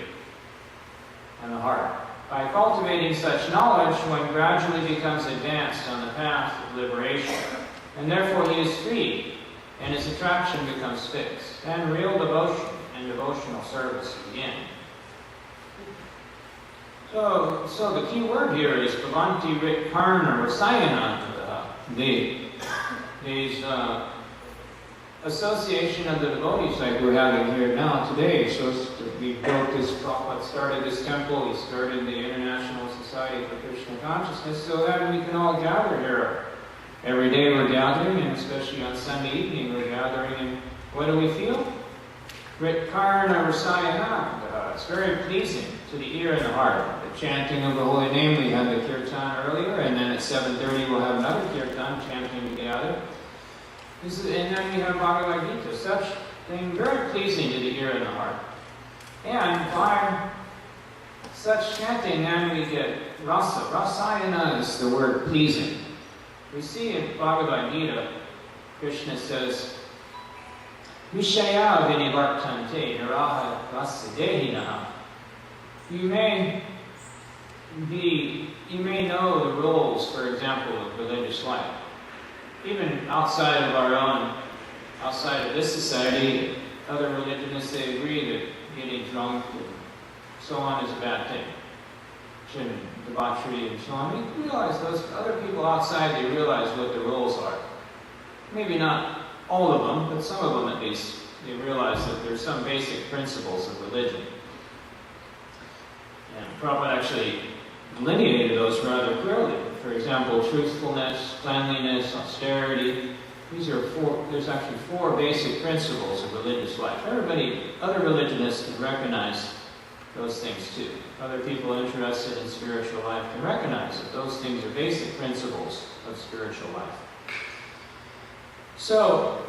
and the heart. By cultivating such knowledge, one gradually becomes advanced on the path of liberation, and therefore he is freed, and his attraction becomes fixed, and real devotion and devotional service begin. So the key word here is Bhavanti Ritkarna Rasayananta. These association of the devotees like we're having here now today. So we built this, Prabhupada started this temple, he started the International Society for Krishna Consciousness, so that we can all gather here. Every day we're gathering, and especially on Sunday evening we're gathering, and what do we feel? Ritkarna Rasayananta. It's very pleasing to the ear and the heart. The chanting of the holy name, we had the kirtan earlier, and then at 7:30 we'll have another kirtan chanting together. And then we have Bhagavad Gita, such thing very pleasing to the ear and the heart. And by such chanting, then we get rasa. Rasayana is the word pleasing. We see in Bhagavad Gita, Krishna says, Vishaya vinivartante naraha vasidehinaha. You may know the rules, for example, of religious life. Even outside of this society, other religionists, they agree that getting drunk and so on is a bad thing. Debauchery and so on. We realize those other people outside, they realize what the rules are. Maybe not all of them, but some of them at least, they realize that there's some basic principles of religion. And Prabhupada actually delineated those rather clearly. For example, truthfulness, cleanliness, austerity. There's actually four basic principles of religious life. Other religionists can recognize those things too. Other people interested in spiritual life can recognize that those things are basic principles of spiritual life. So,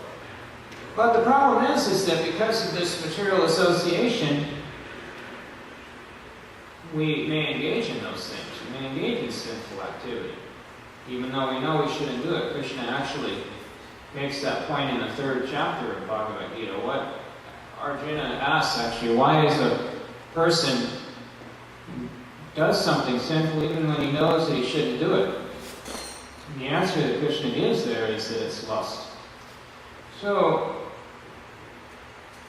but the problem is that because of this material association, we may engage in those things. We may engage in sinful activity. Even though we know we shouldn't do it, Krishna actually makes that point in the 3rd chapter of Bhagavad Gita. What Arjuna asks actually, why is a person does something sinful even when he knows that he shouldn't do it? And the answer that Krishna gives there is that it's lust. So,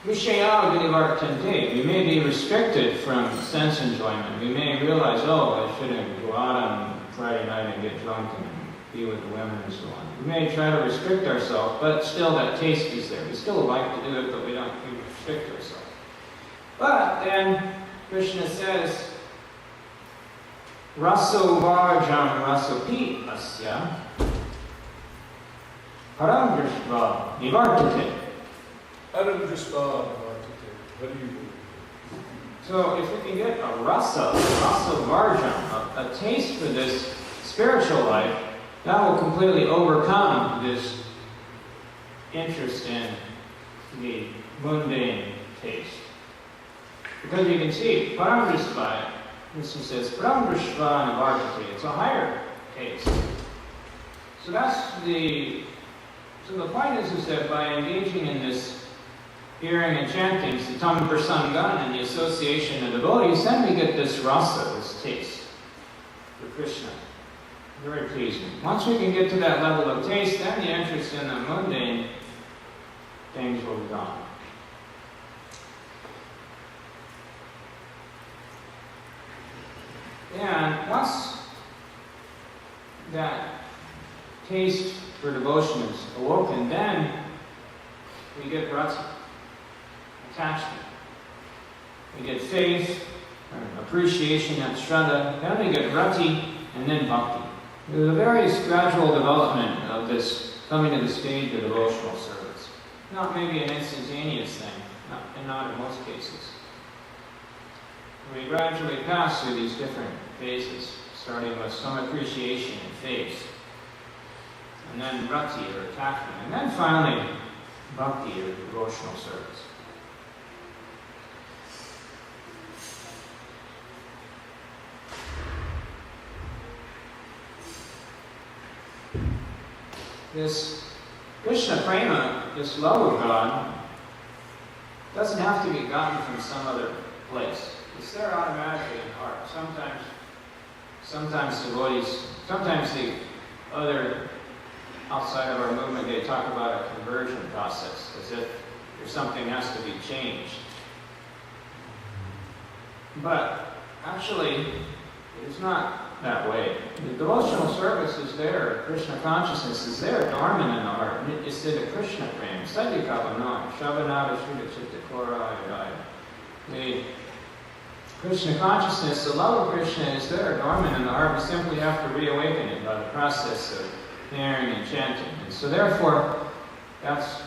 Vishaya vinivartante. We may be restricted from sense enjoyment. We may realize, I shouldn't go out on Friday night and get drunk and be with the women and so on. We may try to restrict ourselves, but still that taste is there. We still like to do it, but we restrict ourselves. But then Krishna says, Raso varjam rasopi asya param drishva nivartate. Param drishva nivartate. What do you mean? So if we can get a rasa varjam, a taste for this spiritual life, that will completely overcome this interest in the mundane taste. Because you can see, paramdrishva, this one says, paramdrishva nivartate, it's a higher taste. So the point is that by engaging in this hearing and chanting, satam prasangan, and the association of devotees, then we get this rasa, this taste for Krishna. Very pleasing. Once we can get to that level of taste, then the interest in the mundane things will be gone. And that taste for devotion is awoken, then we get rati, attachment. We get faith, appreciation, and shraddha. Then we get rati, and then bhakti. There's a very gradual development of this coming to the stage of devotional service. Not maybe an instantaneous thing, and not in most cases. We gradually pass through these different phases, starting with some appreciation and faith, and then rati or attachment, and then finally bhakti or devotional service. This Krishna prema, this love of God, doesn't have to be gotten from some other place. It's there automatically in the heart. Sometimes devotees, sometimes the other outside of our movement, they talk about a conversion process, as if there's something has to be changed. But actually, it's not that way. The devotional service is there, Krishna consciousness is there, dormant in the heart. It's the Krishna prema. Sadhikavana, Shavanada Shuddha Chitta Kora. The Krishna consciousness, the love of Krishna is there, dormant in the heart. We simply have to reawaken it by the process of hearing and chanting. And so therefore, that's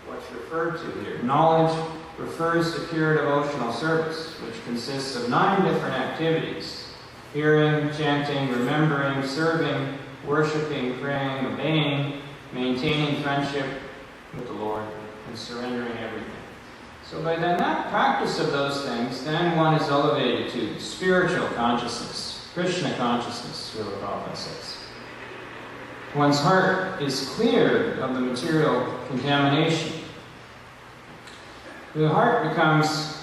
what's referred to here. Knowledge refers to pure devotional service, which consists of 9 different activities: hearing, chanting, remembering, serving, worshiping, praying, obeying, maintaining friendship with the Lord, and surrendering everything. So by then that practice of those things, then one is elevated to spiritual consciousness, Krishna consciousness, Srila Prabhupada says. One's heart is cleared of the material contamination. The heart becomes,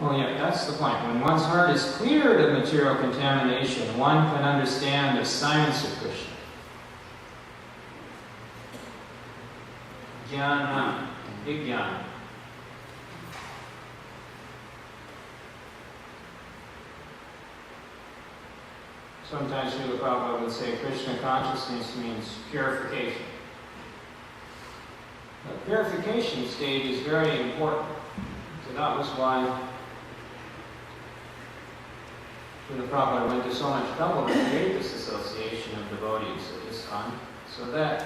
that's the point. When one's heart is cleared of material contamination, one can understand the science of Krishna. Jnana, Vijnana. Sometimes Srila Prabhupada would say Krishna consciousness means purification. The purification stage is very important. So that was why Srila Prabhupada went to so much trouble to create this association of devotees of ISKCON, so that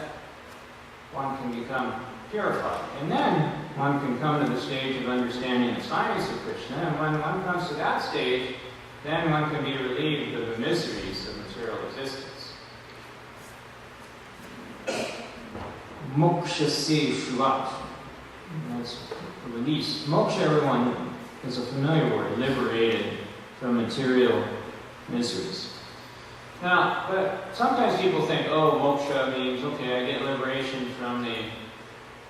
one can become purified. And then one can come to the stage of understanding the science of Krishna, and when one comes to that stage, then one can be relieved of the miseries of material existence. Moksha se shuvat. That's release. Moksha, everyone is a familiar word, liberated from material miseries. Now, but sometimes people think, moksha means, okay, I get liberation from the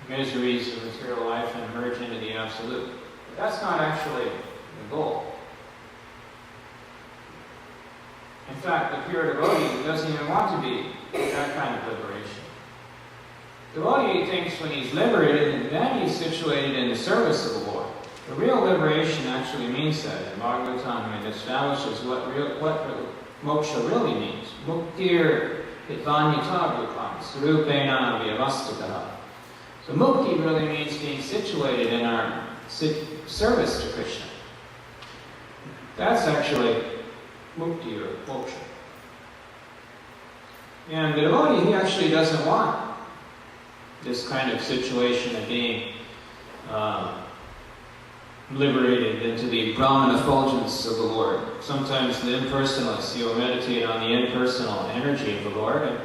miseries of material life and emerge into the absolute. But that's not actually the goal. In fact, the pure devotee doesn't even want to be that kind of liberation. Devotee thinks when he's liberated, then he's situated in the service of the Lord. The real liberation actually means that. In Bhagavatam, it establishes what moksha really means. Muktir hitvanyata rupam, sarupena vyavastitaha. So mukti really means being situated in our service to Krishna. That's actually mukti or moksha. And the devotee, he actually doesn't want this kind of situation of being liberated into the Brahman effulgence of the Lord. Sometimes the impersonalists, you'll meditate on the impersonal energy of the Lord and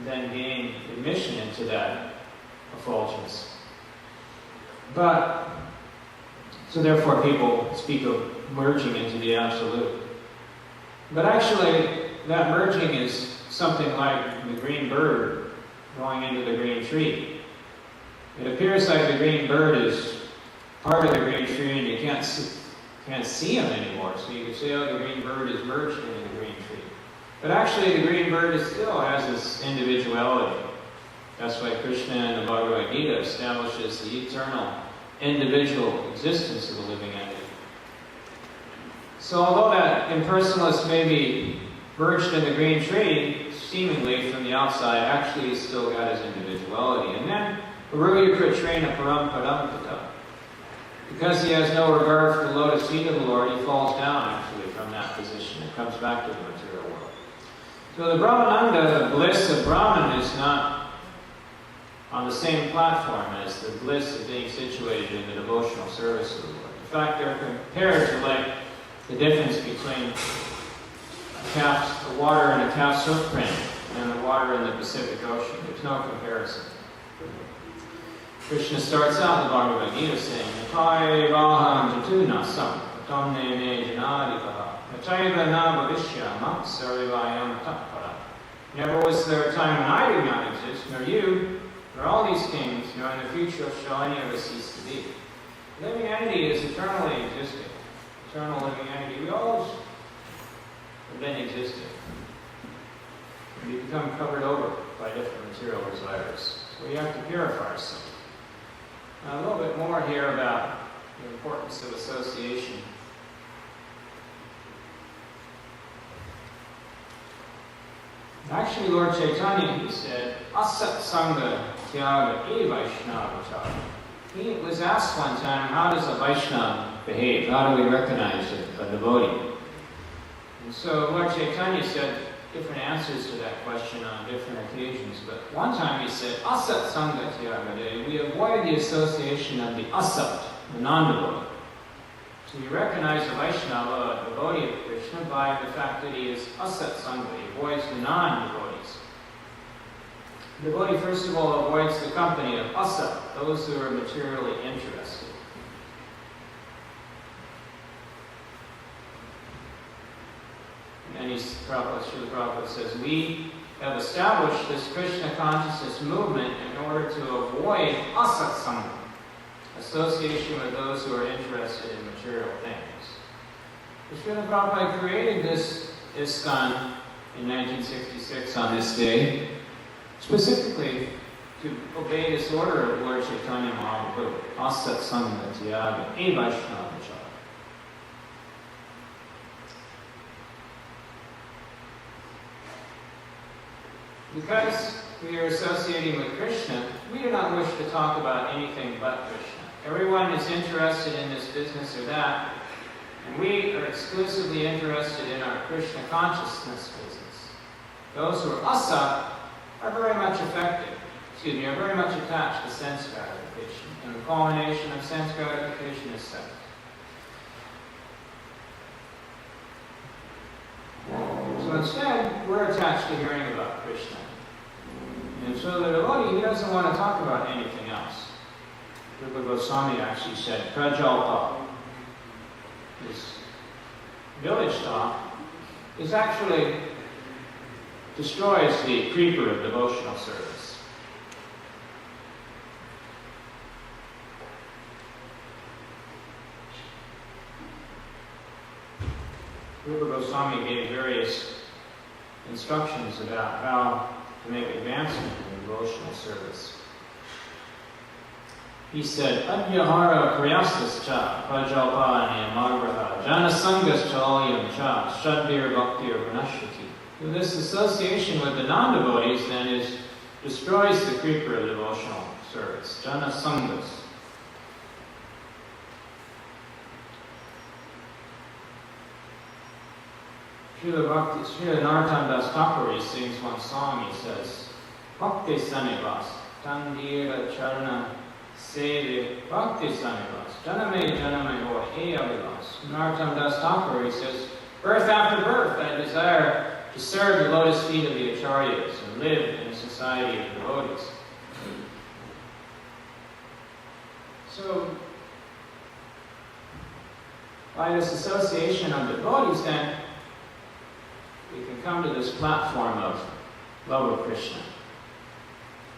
then gain admission into that effulgence. But, so therefore people speak of merging into the Absolute. But actually, that merging is something like the green bird going into the green tree. It appears like the green bird is part of the green tree and you can't see him anymore. So you can say, the green bird is merged into the green tree. But actually, the green bird still has this individuality. That's why Krishna in the Bhagavad Gita establishes the eternal individual existence of the living entity. So although that impersonalists maybe perched in the green tree, seemingly from the outside, actually he's still got his individuality. And then, because he has no regard for the lotus feet of the Lord, he falls down actually from that position and comes back to the material world. So the Brahmananda, the bliss of Brahman, is not on the same platform as the bliss of being situated in the devotional service of the Lord. In fact, they're compared to like the difference between the water in a calf's hoof print and the water in the Pacific Ocean. There's no comparison. Krishna starts out in the Bhagavad Gita saying, "Natai vaham jatunasam, tamne me janadivaha, nataiva na bhavishyama, sarivayam tatpara." Never was there a time when I do not exist, nor you, nor all these kings, nor in the future shall any of us cease to be. Living entity is eternally existing. Eternal living entity. We always have been existing. We become covered over by different material desires. So we have to purify ourselves. Now, a little bit more here about the importance of association. Actually, Lord Chaitanya, he said, "Asat Sangha Tyaga E Vaishnava Chaga." He was asked one time, how does a Vaishnava behave? How do we recognize a devotee? And so Lord Chaitanya said different answers to that question on different occasions. But one time he said, "Asat Sangha Tyaga." We avoid the association of the asat, the non-devotee. So you recognize a Vaishnava, a devotee of Krishna, by the fact that he is asat sangha. He avoids the non-devotees. The devotee, first of all, avoids the company of asat, those who are materially interested. And Srila Prabhupada says, we have established this Krishna consciousness movement in order to avoid asat sangha, association with those who are interested in material things. Srila Prabhupada created this ISKCON in 1966 on this day, specifically to obey this order of Lord Chaitanya Mahaprabhu, Asat Sangha Tyaga E Vaishnava Chaga. Because we are associating with Krishna, we do not wish to talk about anything but Krishna. Everyone is interested in this business or that, and we are exclusively interested in our Krishna consciousness business. Those who are asat are very much are very much attached to sense gratification, and the culmination of sense gratification is sex. So instead, we're attached to hearing about Krishna. And so the devotee, he doesn't want to talk about anything else. Rupa Goswami actually said, Prajalpa, this village talk, is actually destroys the creeper of devotional service. Rupa Goswami gave various instructions about how to make advancement in devotional service. He said, Adyahara Priyastascha Prajalpani Amagraha Jana Sangascha Alyam Cha Shadbir Bhaktir Vanashati. So this association with the non-devotees then destroys the creeper of devotional service. Jana Sangas. Srila Narottam Das Thakur, he sings one song, he says, Bhakti Sanivas, Tandira Charana Seve Bhakti Sanivas, Janame Ho He Abhilas. Narottam Das Thakur, he says, birth after birth, I desire to serve the lotus feet of the acharyas and live in a society of devotees. So, by this association of devotees, then, we can come to this platform of love of Krishna.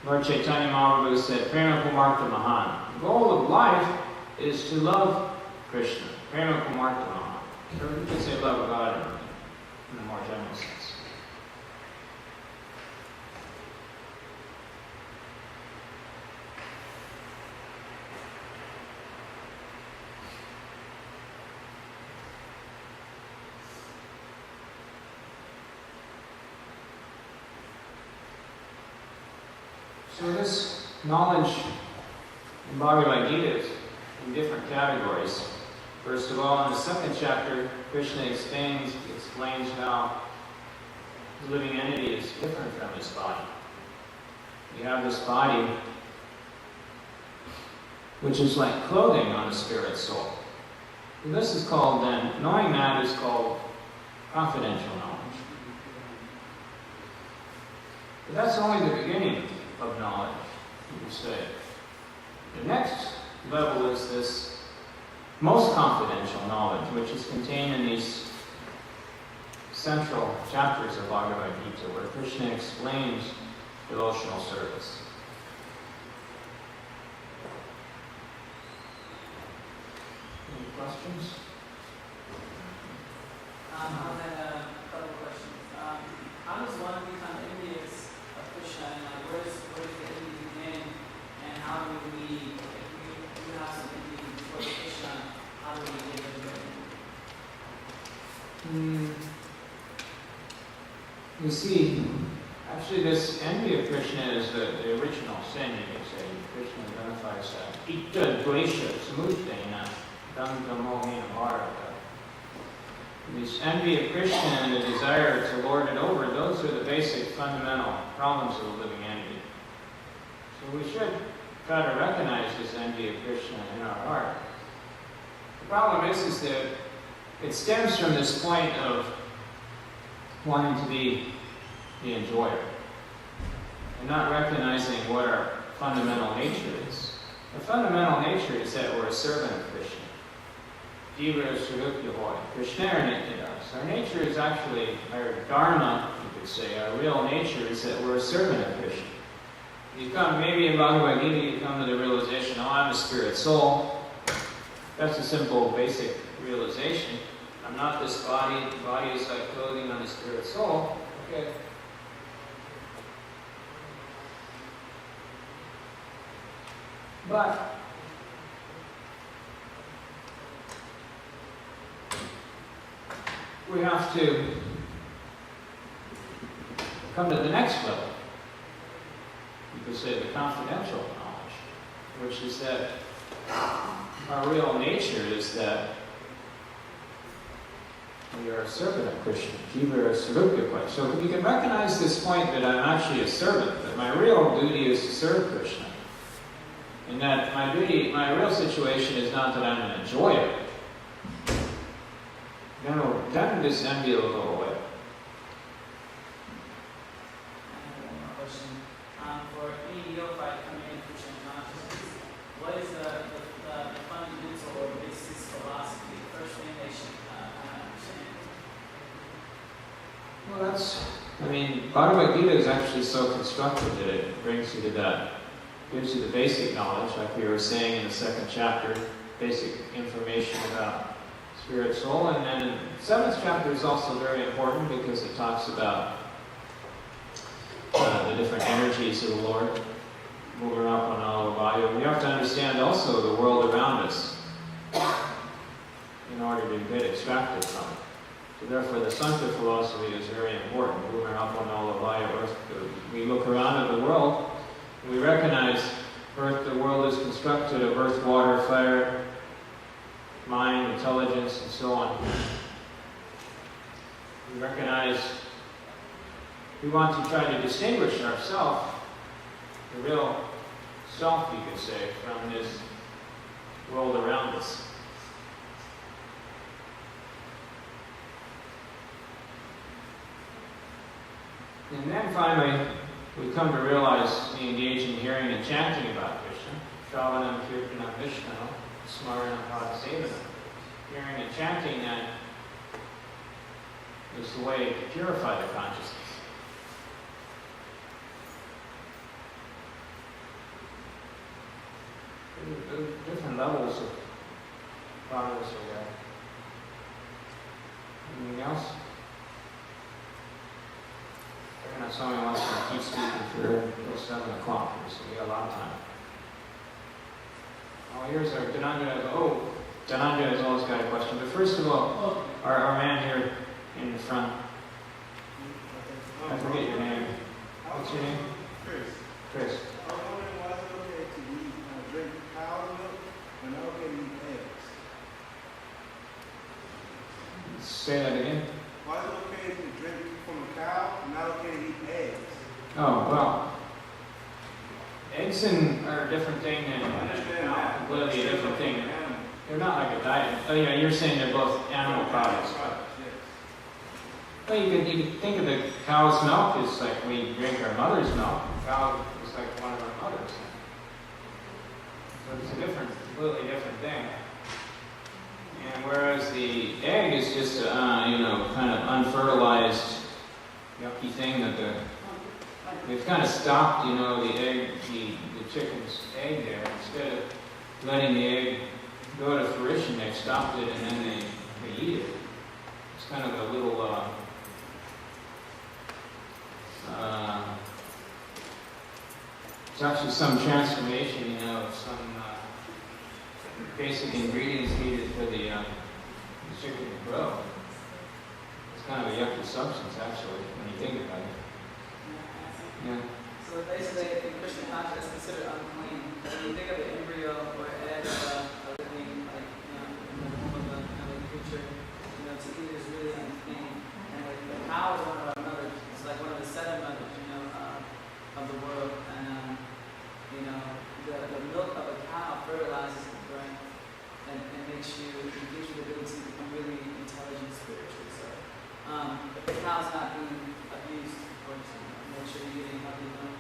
Lord Chaitanya Mahaprabhu said, Prema Pumartha Mahan. The goal of life is to love Krishna. Prema Pumartha Mahan. Or we could say love God in a more general sense. So this knowledge in Bhagavad Gita is in different categories. First of all, in the second chapter, Krishna explains how the living entity is different from his body. You have this body which is like clothing on the spirit soul. And this is called then, knowing that is called confidential knowledge. But that's only the beginning of knowledge, you could say. The next level is this most confidential knowledge, which is contained in these central chapters of Bhagavad Gita, where Krishna explains devotional service. Any questions? I had a couple of questions. How does one become envious of Krishna, and like, where does the envy begin, and how do we, if we have some envy towards Krishna, how do we get rid of it? You see, actually this envy of Krishna is the original sin, you could say. Krishna identifies that. Ita dvesha samudena dandhamohena bharata. This envy of Krishna and the desire to lord it over, those are the basic fundamental problems of the living entity. So we should try to recognize this envy of Krishna in our heart. The problem is that it stems from this point of wanting to be the enjoyer and not recognizing what our fundamental nature is. Our fundamental nature is that we're a servant of Krishna. Jiva Sarupyavoy. Krishna Nityadas. Our nature is actually, our dharma, you could say, our real nature is that we're a servant of Krishna. You come, maybe in Bhagavad Gita, you come to the realization, oh, I'm a spirit soul. That's a simple, basic realization. I'm not this body. The body is like clothing on the spirit soul. Okay. But we have to come to the next level. You could say the confidential knowledge, which is that our real nature is that we are a servant of Krishna. Jiva Sarupyavoy. So you can recognize this point that I'm actually a servant, that my real duty is to serve Krishna. And that my real situation is not that I'm an enjoyer. Then this envy will go away. I have one more question. For any neophyte coming into Krishna consciousness, what is the fundamental or basis philosophy, the first thing they should understand? Well, Bhagavad Gita is actually so constructed that it brings you to that, gives you the basic knowledge, like we were saying in the second chapter, basic information about spirit, soul, and then the seventh chapter is also very important because it talks about the different energies of the Lord, moving up on all the volume. We have to understand also the world around us in order to get extracted from it. So therefore the Sankhya philosophy is very important. Moving up on all the volume. We look around at the world, and we recognize the world is constructed of earth, water, fire, mind, intelligence, and so on. We recognize we want to try to distinguish ourselves, the real self, you could say, from this world around us. And then finally, we come to realize we engage in hearing and chanting about Krishna. Shravanam, Kirtanam, Vishnu, Smaranam, Padasevanam. Hearing and chanting then is the way to purify the consciousness. There are different levels of progress are there. Anything else? Someone wants to keep speaking for 7 o'clock, so we got a lot of time. Oh, here's our Dhananjaya. Dhananjaya has always got a question. But first of all, our man here in the front. I forget your name. What's your name? Chris. Say that again. Why is it okay to drink from a cow and not okay to eat eggs? Oh, well, eggs are a different thing than completely a different thing. They're not like a diet. Oh yeah, you're saying they're both animal products. Well, you could think of the cow's milk as like we drink our mother's milk. The cow is like one of our mothers. So it's a completely different thing. And whereas the egg is just a, kind of unfertilized, yucky thing that they've kind of stopped, the egg, the chicken's egg there. Instead of letting the egg go to fruition, they've stopped it and then they eat it. It's kind of a little, it's actually some transformation, of some basic ingredients needed for the chicken to grow. It's kind of a yucky substance, actually, when you think about it. Yeah. So basically, in Christian conscience, it's considered unclean. When you think of an embryo or an egg, a living, like, in the womb of a creature, to eat is really unclean. And like the cow is one of our mothers. It's like one of the 7 mothers, of the world. And the milk of a cow fertilizes the brain and gives you the ability to become really intelligent spiritually. So if the cow's not being abused, of course, make sure you're getting healthy milk.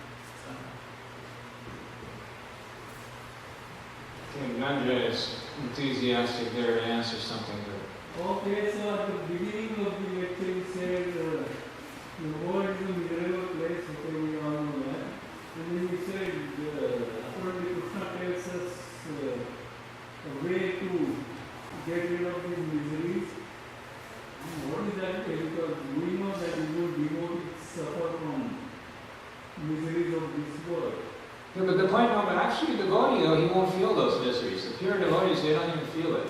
Ganja is enthusiastic there to answer something good. Okay, so at the beginning of the lecture you said the world is a miserable place, okay, we all know that. And then you said, according to Krishna tells us a way to get rid of these miseries. What is that? Because we know that we would devotees suffer from miseries of this world. Yeah, but the point, but actually the devotee, though, he won't feel those miseries. The pure devotees, they don't even feel it.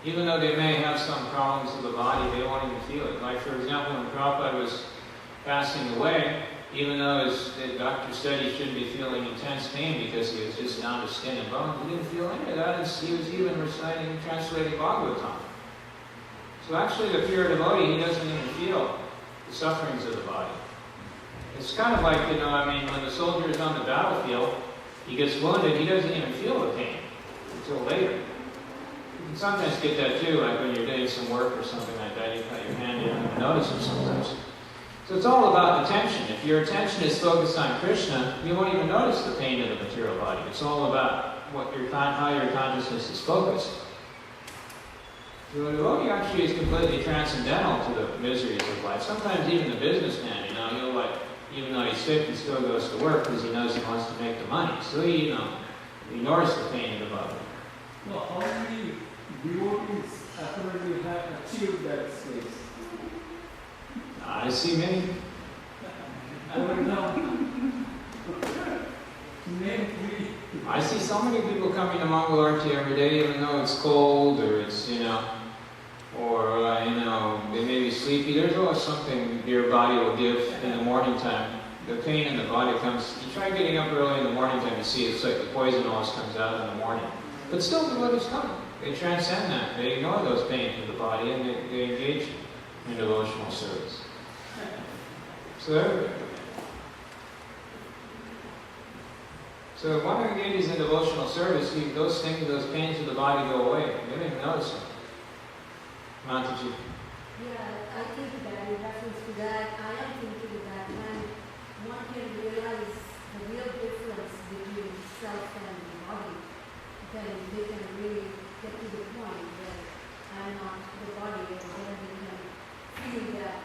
Even though they may have some problems with the body, they won't even feel it. Like, for example, when Prabhupada was passing away, even though the doctor said he shouldn't be feeling intense pain because he was just down to skin and bone, he didn't feel any of that, and he was even translating Bhagavatam. So actually the pure devotee, he doesn't even feel the sufferings of the body. It's kind of like, when the soldier is on the battlefield, he gets wounded, he doesn't even feel the pain until later. You can sometimes get that too, like when you're doing some work or something like that, you cut your hand, you don't even notice it sometimes. So it's all about attention. If your attention is focused on Krishna, you won't even notice the pain of the material body. It's all about how your consciousness is focused. So the devotee actually is completely transcendental to the miseries of life. Sometimes even the businessman, he'll even though he's sick, he still goes to work because he knows he wants to make the money. So he, ignores the pain of the body. So how many devotees apparently have achieved that space? I see many. For example, name 3. I see so many people coming to Mongol Arti every day, even though it's cold or it's, they may be sleepy. There's always something your body will give in the morning time. The pain in the body comes, you try getting up early in the morning time, you see it's like the poison always comes out in the morning. But still the devotees come. They transcend that. They ignore those pains of the body and they engage in devotional service. So if one engages in devotional service, those pains of the body go away. You don't even notice them. Mataji. Yeah, I think that in reference to that, I am thinking that when one can realize the real difference between self and the body, then they can really get to the point where I am not the body, and then they can feel that,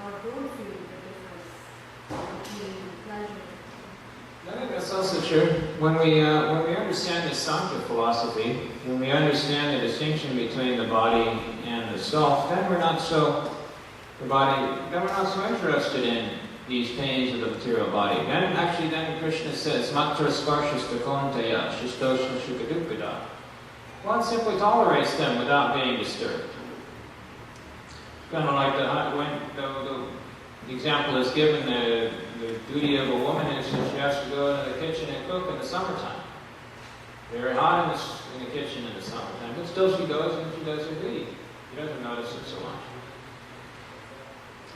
or don't feel the difference between pleasure. I think that's also true. When we understand the Sankhya philosophy, when we understand the distinction between the body and the self, then we're not so interested in these pains of the material body. Then Krishna says, Matra sparshasta kontaya shistosha shukadupida. One simply tolerates them without being disturbed. Kind of like the example is given, the duty of a woman is that she has to go into the kitchen and cook in the summertime. Very hot in the kitchen in the summertime, but still she goes and she does her duty. She doesn't notice it so much.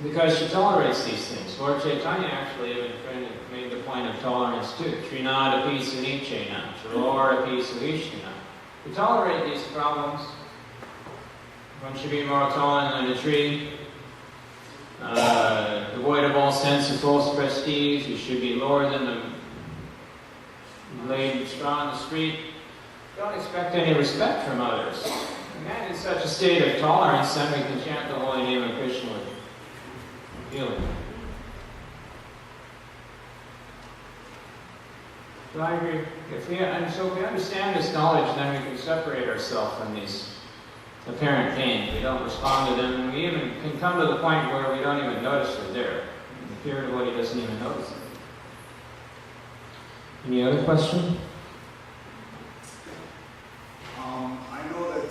Because she tolerates these things. Lord Chaitanya actually even made the point of tolerance too. Trinada Pisunichena, Trilora Pisuishna. We tolerate these problems. One should be more tolerant than a tree. Devoid of all sense of false prestige. You should be lower than the laid straw on the street. Don't expect any respect from others. And that is such a state of tolerance, then we can chant the holy name of Krishna with feeling. So I agree. If we understand this knowledge, then we can separate ourselves from these apparent pains. We don't respond to them, and we even can come to the point where we don't even notice they're there. The pure devotee doesn't even notice them. Any other question? I know that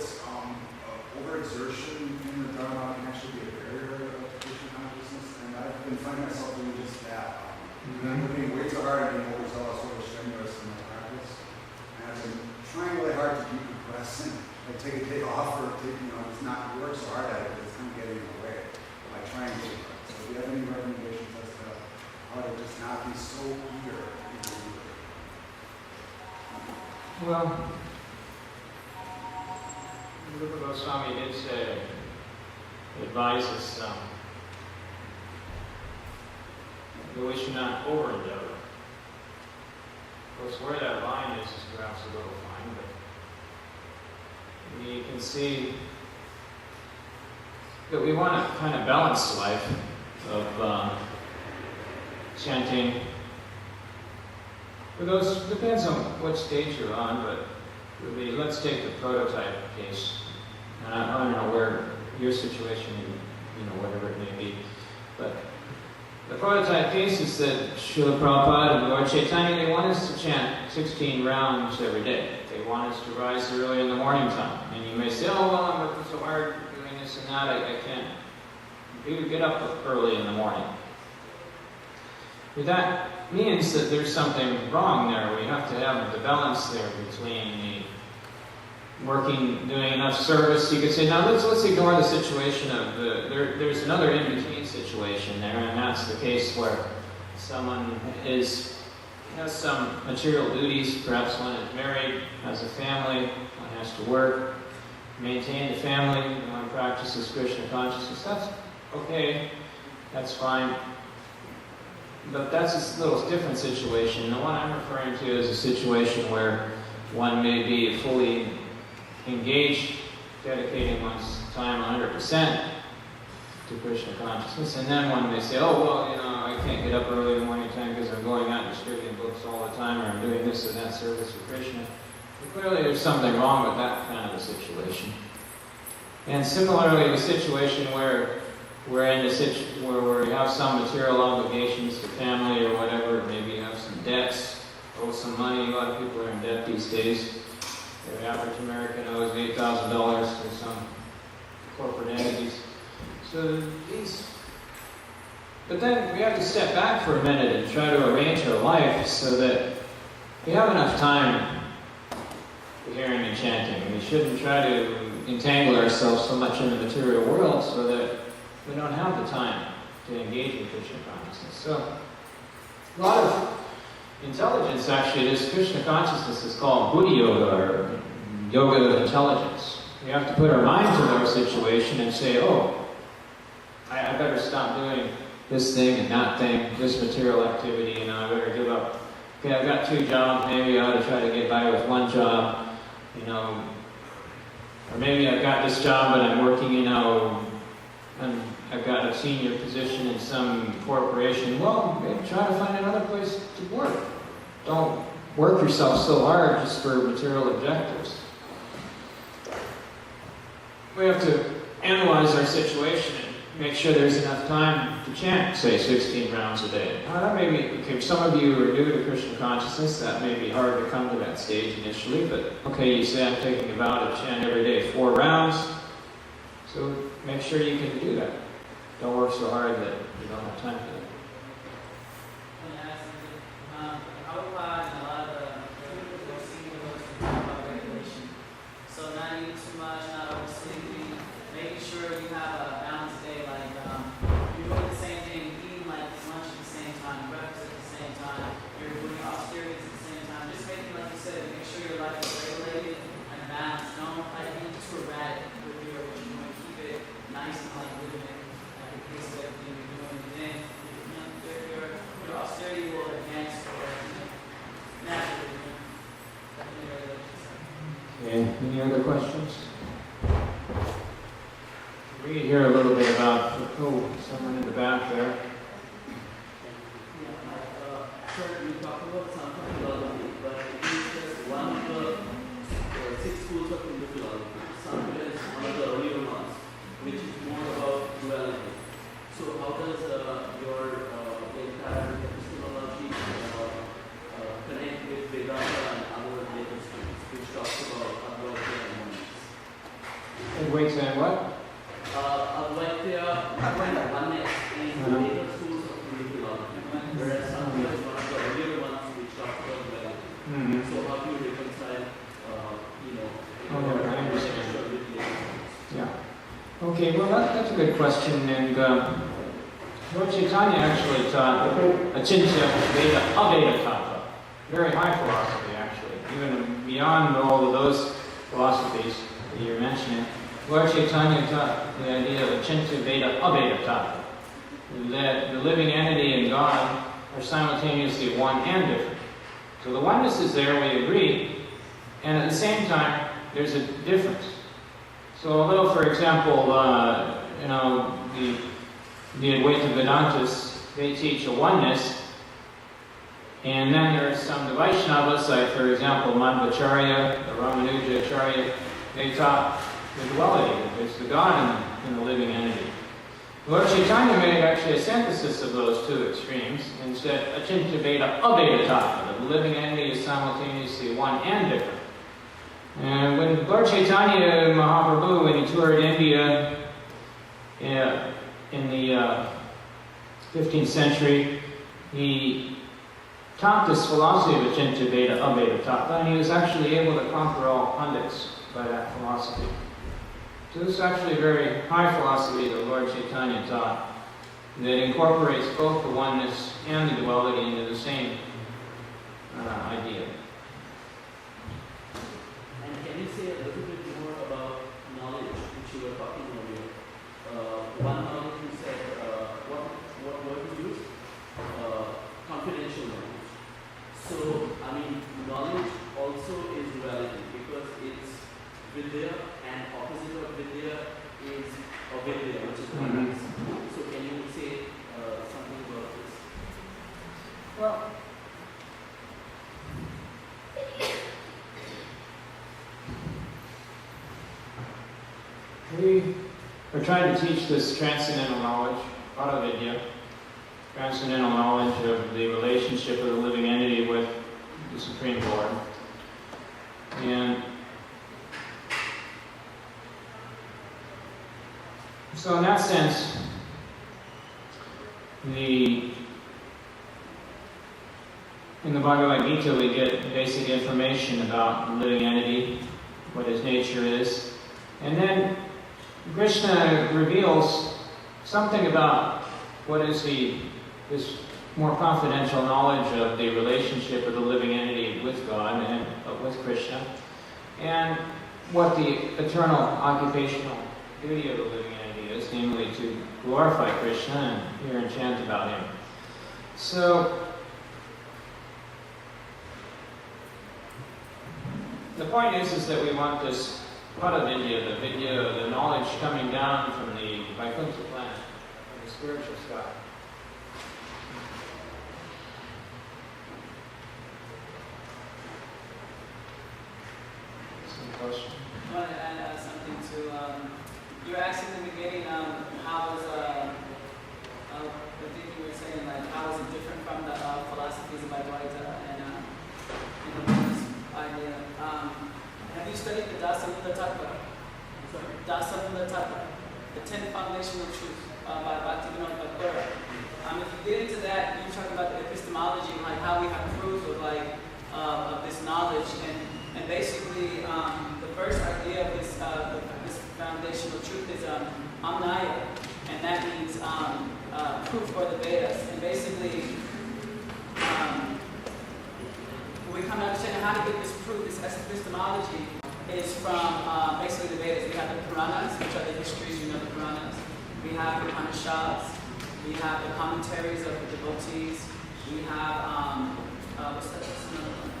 overexertion in the Dharma can actually be a barrier of Krishna consciousness, and I've been finding myself doing just that. Working way too hard and being overzealous, overstrenuous in my practice. And I've been trying really hard to decompress and take a day off or just not work so hard at it, but it's kind of getting in the way. I try and do it. So do you have any recommendations as to how to just not be so eager? Well, Rupa Goswami did say, advise us that we should not overendeavor. Of course, where that line is perhaps a little fine, but we can see that we want to kind of balance the life of chanting. For those, depends on what stage you're on, but really, let's take the prototype case. And I don't know where your situation, whatever it may be, but the prototype case is that Srila Prabhupada and Lord Chaitanya, they want us to chant 16 rounds every day. They want us to rise early in the morning time. And you may say, oh, well, I'm working so hard doing this and that, I can't get up early in the morning. But that means that there's something wrong there. We have to have the balance there between the doing enough service. You could say, now let's ignore the situation of there's another in-between situation there, and that's the case where someone has some material duties, perhaps one is married, has a family, one has to work, maintain the family, one practices Krishna consciousness. That's okay, that's fine. But that's a little different situation. The one I'm referring to is a situation where one may be fully engaged, dedicating one's time 100% to Krishna consciousness, and then one may say, oh, well, I can't get up early in the morning time because I'm going out and distributing books all the time, or I'm doing this and that service for Krishna. But clearly there's something wrong with that kind of a situation. And similarly, the situation where we're in where we have some material obligations to family or whatever, maybe you have some debts, owe some money. A lot of people are in debt these days. The average American owes $8,000 to some corporate entities. But then we have to step back for a minute and try to arrange our life so that we have enough time for hearing and chanting. We shouldn't try to entangle ourselves so much in the material world so that we don't have the time to engage in Krishna consciousness. So, a lot of intelligence, actually, this Krishna consciousness is called Buddhi Yoga, or Yoga of Intelligence. We have to put our mind to our situation and say, oh, I better stop doing this thing and that thing, this material activity, I better give up. Okay, I've got 2 jobs, maybe I ought to try to get by with 1 job, or maybe I've got this job, but I'm working, and I've got a senior position in some corporation. Well, maybe try to find another place to work. Don't work yourself so hard just for material objectives. We have to analyze our situation and make sure there's enough time to chant, say, 16 rounds a day. Maybe some of you are new to Krishna consciousness. That may be hard to come to that stage initially, but okay, you say, I'm taking a vow to chant every day 4 rounds. So make sure you can do that. Don't work so hard that you don't have time for that. Prabhupada and a lot of the senior folks talk about regulation. So not eating too much, not oversleeping, making Okay, any other questions? Read here a little bit about, someone in the back there. Sir, you talked about something philosophy, but it is just one of the 6 schools of Hindu philosophy. Some is one of the earlier ones, which is more about duality. So how does your entire epistemology connect with Vedanta and other later schools, which talks about Advaita and oneness? Wait, saying what? Advaita, oneness, and the later schools of Hindu philosophy. Whereas some is one of the earlier ones which talk about duality. So how do you reconcile, I understand. Yeah. Okay, well that's a good question, and Lord Chaitanya actually taught Achintya Veda Aveda Tattva. Very high philosophy, actually. Even beyond all of those philosophies that you're mentioning, Lord Chaitanya taught the idea of Achintya Veda Aveda Tattva. That the living entity and God are simultaneously one and different. So the oneness is there, we agree, and at the same time, there's a difference. So although, for example, the Advaita Vedantists, they teach a oneness, and then there are some the Vaishnavas, like for example Madhvacharya, the Ramanuja Acharya, they taught the duality, that there's the God in the living entity. Lord Chaitanya made actually a synthesis of those two extremes and said Achintya Veda Aveda Tattva, that the living entity is simultaneously one and different. And when Lord Chaitanya Mahaprabhu, when he toured India in the 15th century, he taught this philosophy of Achintya Veda Aveda Tattva, and he was actually able to conquer all pundits by that philosophy. So this is actually a very high philosophy that Lord Chaitanya taught that incorporates both the oneness and the duality into the same idea. And can you say a little bit more about knowledge, which you were talking earlier? One knowledge you said, what word you used? Confidential knowledge. So, knowledge also is duality because it's vidya and opposite of vidya is avidya, which is oneness. So can you say something about this? Well, we are trying to teach this transcendental knowledge, Paravidya, transcendental knowledge of the relationship of the living entity with the Supreme Lord. And so in that sense, in the Bhagavad Gita we get basic information about the living entity, what his nature is, and then Krishna reveals something about what is this more confidential knowledge of the relationship of the living entity with God and with Krishna, and what the eternal occupational duty of the living entity is, namely to glorify Krishna and hear and chant about him. So, the point is that we want this Paravidya, the vidya, the knowledge coming down from the Vaikuntha planet, from the spiritual sky. Some question? I want to add something to, you were asking in the beginning, how was, I think you were saying, how is it different from the philosophies of Advaita and the Buddhist idea. Have you studied the Dasamula Tattva? Dasamula Tattva, the 10 foundational truths by Bhaktivinoda Thakur. If you get into that, you're talking about the epistemology, how we have proof of this knowledge, and basically the first idea of this foundational truth is amnaya, and that means proof for the Vedas. And basically, we come to understand how to get this proof, this epistemology, is from basically the Vedas. We have the Puranas, which are the histories, the Puranas. We have the Upanishads. We have the commentaries of the devotees. We have, what's another one?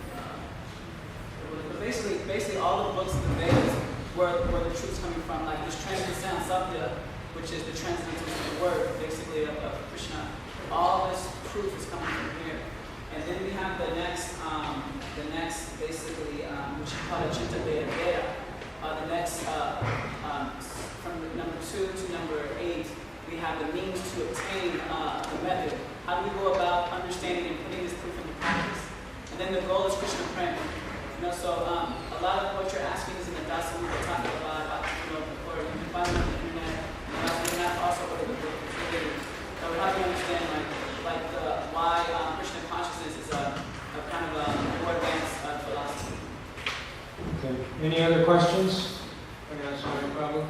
Basically all the books of the Vedas, where the truth's coming from, like this transcendental sabda, which is the transcendental word, basically of Krishna. All this proof is coming from here. And then we have the next basically, which is called a Chitta Veda Veda. The next, from number 2 to number 8, we have the means to obtain the method. How do we go about understanding and putting this proof into practice? And then the goal is Krishna Prem. So a lot of what you're asking is in the Dasa we were talking about, or you can find it on the internet. And that's also what the book is related. So we have to understand why Krishna consciousness is a kind of a more advanced philosophy. Okay. Any other questions? Sorry, Prabhu.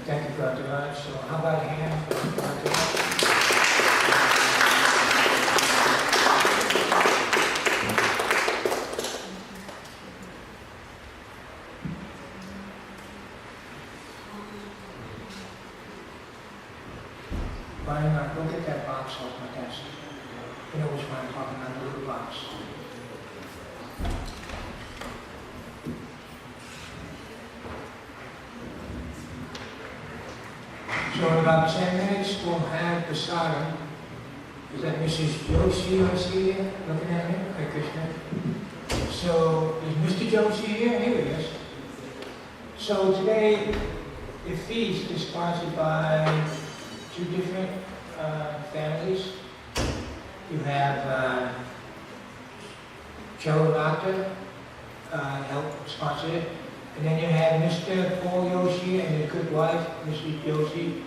Thank you, Dr. Raj. So how about a hand for Dr. Raj? Brian, look at that box off my desk. You know which one I'm talking about, the little box. So in about 10 minutes, we'll have prasadam. Is that Mrs. Joshi I see here, looking at me? Hare Krishna. So, is Mr. Joshi here? Here he is. So today, the feast is sponsored by 2 different families. You have Joe Nata helped sponsor it. And then you have Mr. Paul Yoshi and his good wife, Mrs. Yoshi.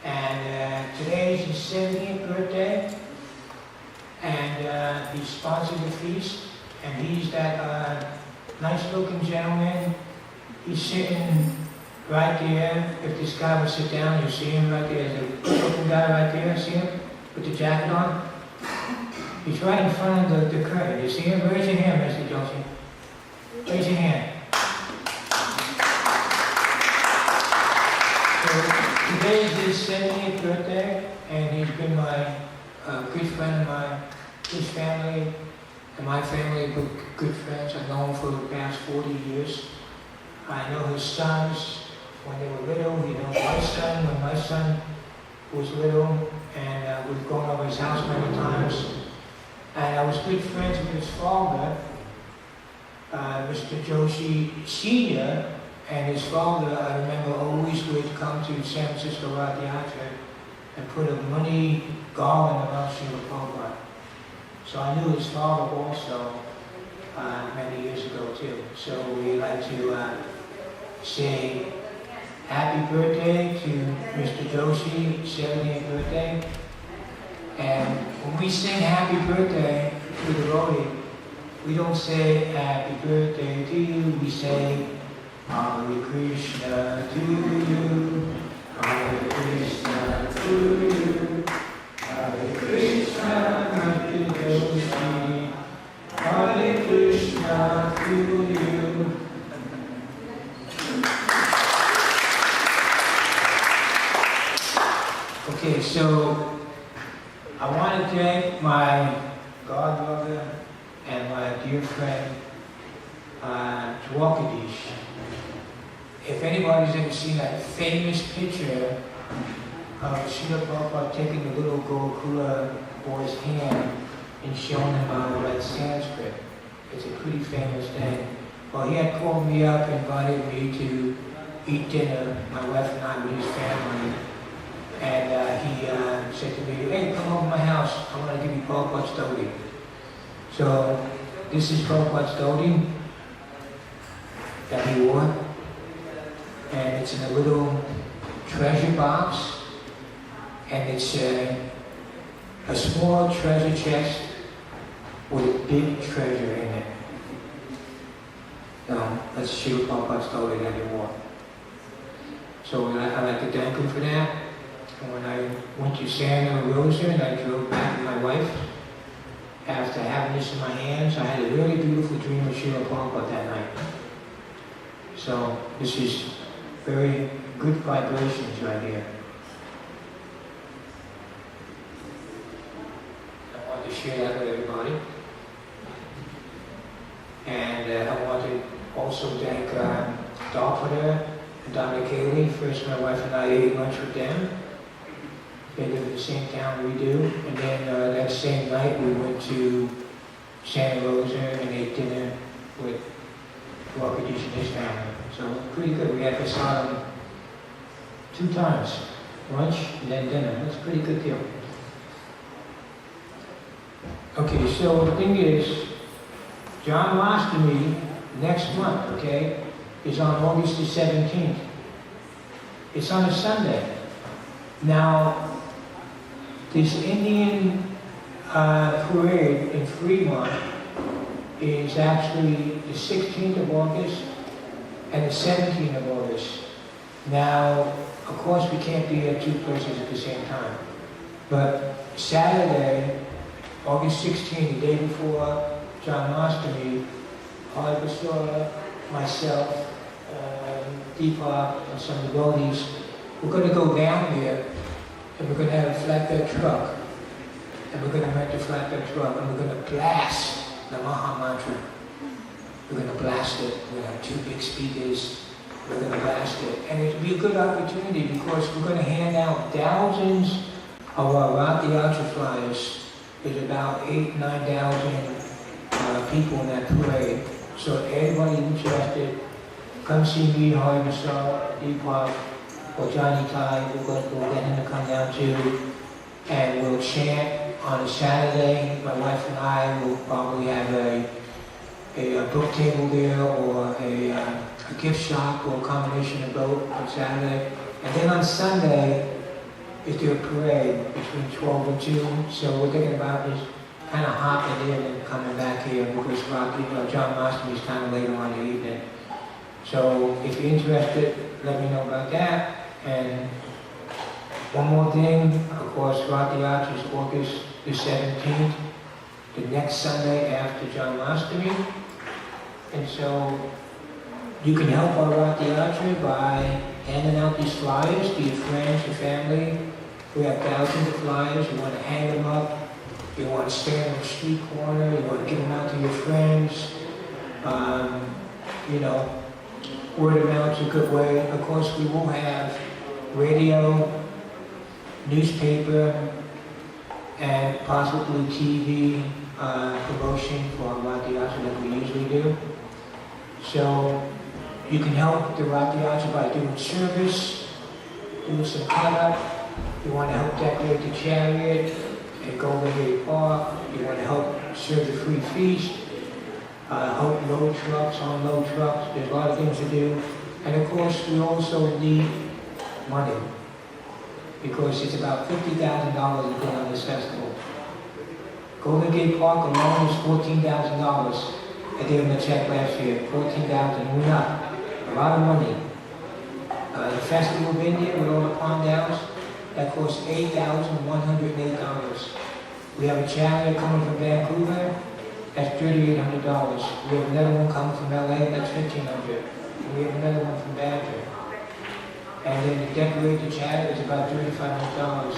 And today is his 70th birthday. And he sponsored the feast. And he's that nice looking gentleman. He's sitting right there. If this guy would sit down, you see him right there. There's a good looking guy right there. See him? With the jacket on. He's right in front of the curtain. You see him? Raise your hand, Mr. Joshi. Raise your hand. So today is his 70th birthday, and he's been my good friend of his family and my family, good friends. I've known him for the past 40 years. I know his sons when they were little. He knows my son when my son was little, and we've gone over his house many times. And I was good friends with his father, Mr. Joshi Sr., and his father, I remember, always would come to San Francisco Radhyatra and put a money garland around Srila Prabhupada. So I knew his father also many years ago too. So we like to say happy birthday to Mr. Joshi, 70th birthday. And when we sing happy birthday to the devotee, we don't say happy birthday to you, we say Hare Krishna to you, Hare Krishna to you, Hare Krishna to Joshi, Hare Krishna to you. Okay, so I want to thank my godmother and my dear friend, Dwarkadish. If anybody's ever seen that famous picture of Srila Prabhupada taking the little Gokula boy's hand and showing him how to write Sanskrit, it's a pretty famous thing. Well, he had called me up and invited me to eat dinner, my wife and I with his family. And he said to me, hey, come over to my house, I want to give you Prabhupada's dhoti. So this is Prabhupada's dhoti that he wore. And it's in a little treasure box. And it's a small treasure chest with a big treasure in it. Let's see what Papa started anymore. So I'd like to thank him for that. And when I went to Santa Rosa and I drove back with my wife, after having this in my hands, I had a really beautiful dream of Sheila Prabhupada that night. So this is very good vibrations right here. I want to share that with everybody. And I want to also thank Darpada and Donna Kaylee. First, my wife and I ate lunch with them. They live in the same town we do. And then that same night, we went to Santa Rosa and ate dinner with Walkadish and his family. So pretty good. We had prasadam 2 times, lunch and then dinner. That's a pretty good deal. Okay, so the thing is, John Mastami next month, okay, is on August the 17th. It's on a Sunday. Now, this Indian parade in Fremont is actually the 16th of August and the 17th of August. Now, of course, we can't be at 2 places at the same time. But Saturday, August 16th, the day before John Mastami, Hari Basura, myself, Deepak, and some devotees, we're going to go down there and we're going to have a flatbed truck. And we're going to rent a flatbed truck and we're going to blast the Maha Mantra. We're going to blast it. We're going to have 2 big speakers. We're going to blast it. And it'll be a good opportunity because we're going to hand out thousands of our Rath Yatra flyers. There's about 8,000-9,000 people in that parade. So everybody interested, come see me, Hari Masal, Deepak, or Johnny Tai. We'll get him to come down too. And we'll chant on a Saturday. My wife and I will probably have a book table there or a gift shop or a combination of both on Saturday. And then on Sunday is their parade between 12 and 2. So we're thinking about just kind of hopping in and coming back here because John Mastami is kind of later on in the evening. So if you're interested, let me know about that. And one more thing, of course, Rath Yatra is August the 17th, the next Sunday after John Mastami. And so you can help our Rath Yatra by handing out these flyers to your friends, your family. We have thousands of flyers. You want to hang them up. You want to stand on the street corner. You want to give them out to your friends. You know, word of mouth's a good way. Of course, we will have radio, newspaper, and possibly TV promotion for Rath Yatra that we usually do. So you can help the Rath Yatra by doing service, doing some cut-up. You want to help decorate the chariot at Golden Gate Park. You want to help serve the free feast, help load trucks, unload trucks. There's a lot of things to do. And of course, we also need money because it's about $50,000 to put on this festival. Golden Gate Park alone is $14,000. I gave them a check last year, $14,000, went up. A lot of money. The Festival of India with all the palm downs, that costs $8,108. We have a chariot coming from Vancouver, that's $3,800. We have another one coming from LA, that's $1,500. And we have another one from Badger. And then to decorate the chariot is about $3,500.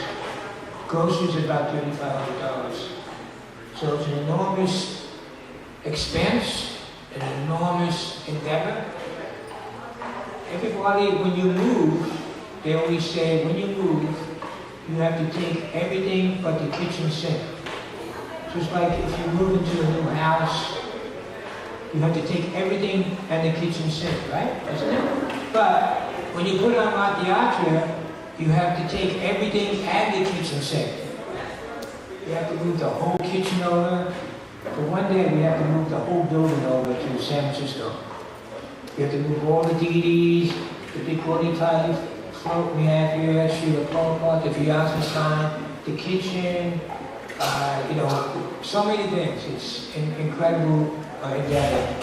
Groceries is about $3,500. So it's an enormous expense, an enormous endeavor. Everybody, when you move, they always say, when you move, you have to take everything but the kitchen sink. Just like if you move into a new house, you have to take everything and the kitchen sink, right? Isn't it? But when you put on Rath Yatra, you have to take everything and the kitchen sink. You have to move the whole kitchen over. For one day, we have to move the whole building over to San Francisco. You have to move all the DVDs, the big body type, float we have here, Srila Prabhupada, the Vyasa sign, the kitchen, you know, so many things. It's incredible endeavor.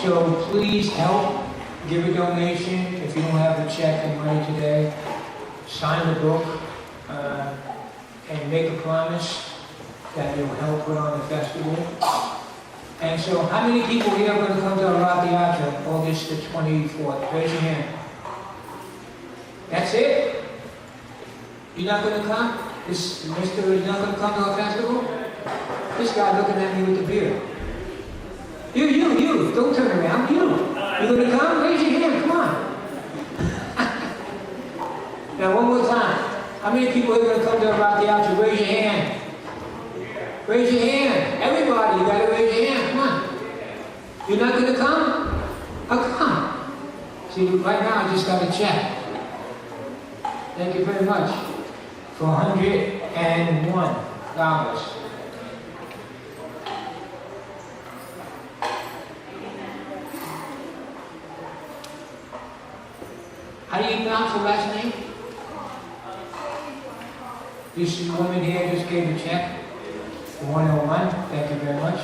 So please help, give a donation. If you don't have a check and money today, sign the book and make a promise that you'll help put on the festival. And so how many people here are going to come to Rath Yatra August the 24th? Raise your hand. That's it? You're not going to come? This Mr. is not going to come to our festival? This guy looking at me with the beard. You, don't turn around, you. You going to come? Raise your hand, come on. Now one more time. How many people are going to come to Rath Yatra? Raise your hand. Raise your hand. Everybody, you got to raise your hand, come on. You're not going to come? Oh, come. See, right now I just got a check. Thank you very much. For $101. How do you pronounce your last name? This woman here just gave a check for 101. Thank you very much.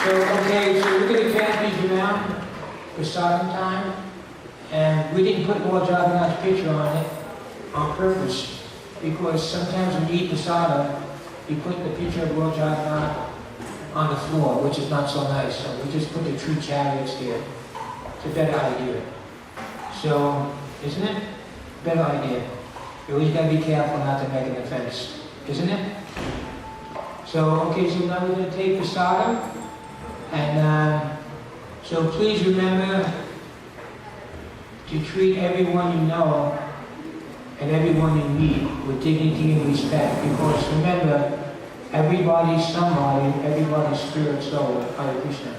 So we're going to pass these around for starting time. And we didn't put Lord Jagannath's picture on it on purpose, because sometimes when you eat prasadam, you put the picture of Lord Jagannath on the floor, which is not so nice. So we just put the true chariots there. It's a better idea. So, isn't it? Better idea. You always got to be careful not to make an offense, isn't it? So, okay, so now we're going to take prasadam. And so please remember to treat everyone you know and everyone you meet with dignity and respect, because remember, everybody's somebody, everybody's spirit, soul. Hare Krishna.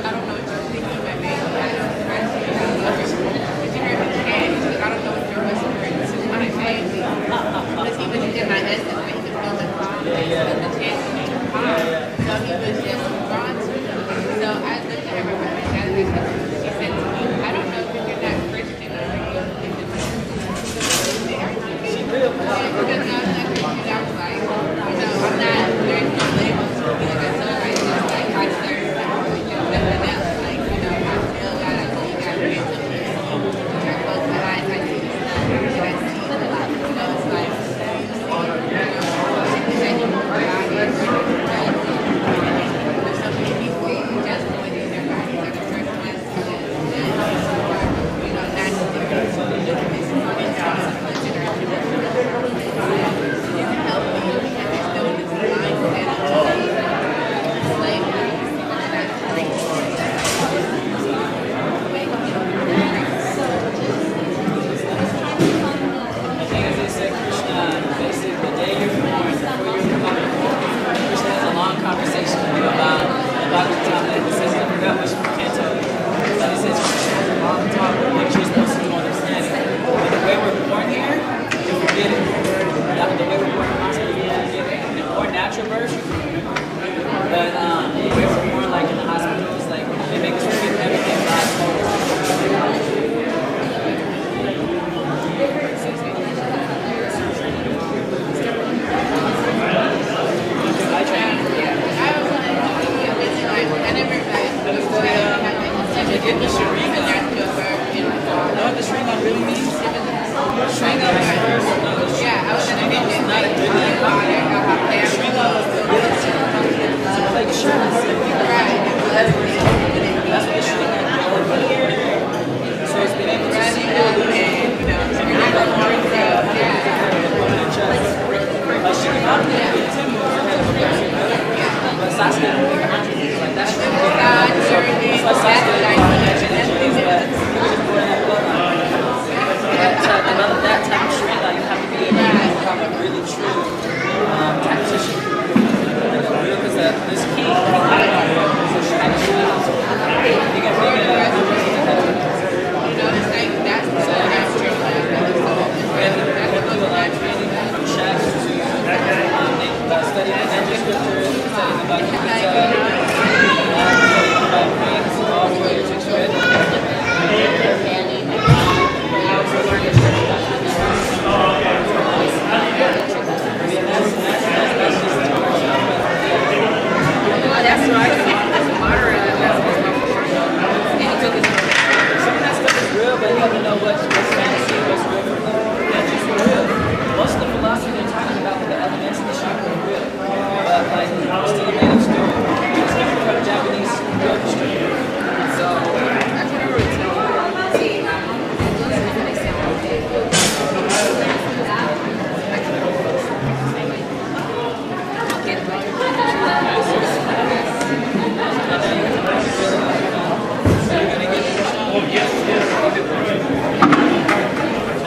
I don't know what you're thinking, but maybe I don't real, but you have to know what's fantasy, what's real from them. Yeah, just for real. Most of the philosophy they're talking about with the elements and the chakra are real. But like, it's still a made-up story. It's different from Japanese real history. So, I can really tell.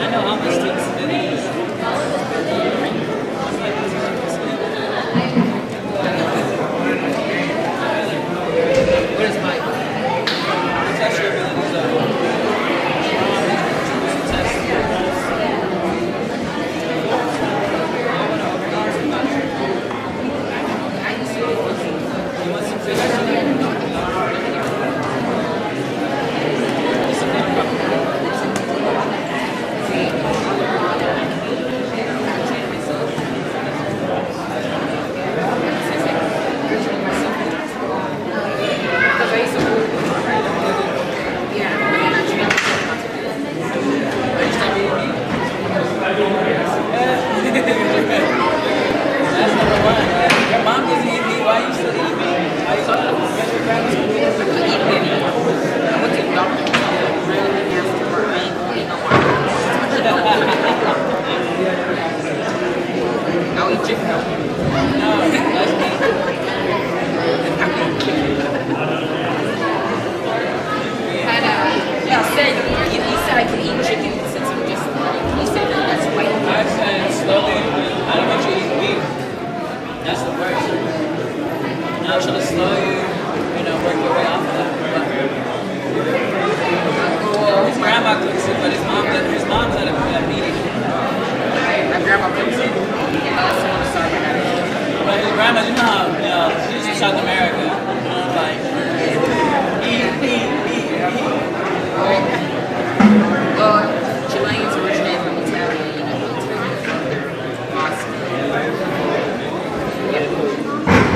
I know how much students it is. What is Mike? Test your abilities You want some fish? That's number one. Your mom doesn't eat meat. Why you still eat meat? Why you still eat meat? I went to the doctor. I'll eat chicken. No, that's meat. You said I could eat chicken since you just, you said that's white. I said slowly, I don't want you to eat beef. That's the worst. Now I'm trying to slow you, work your way off of that. Well, his grandma cooks it, but his mom's at a meeting. My grandma cooks it. But his grandma, she's from South America. Like, eat. Chileans originate from Italian, awesome.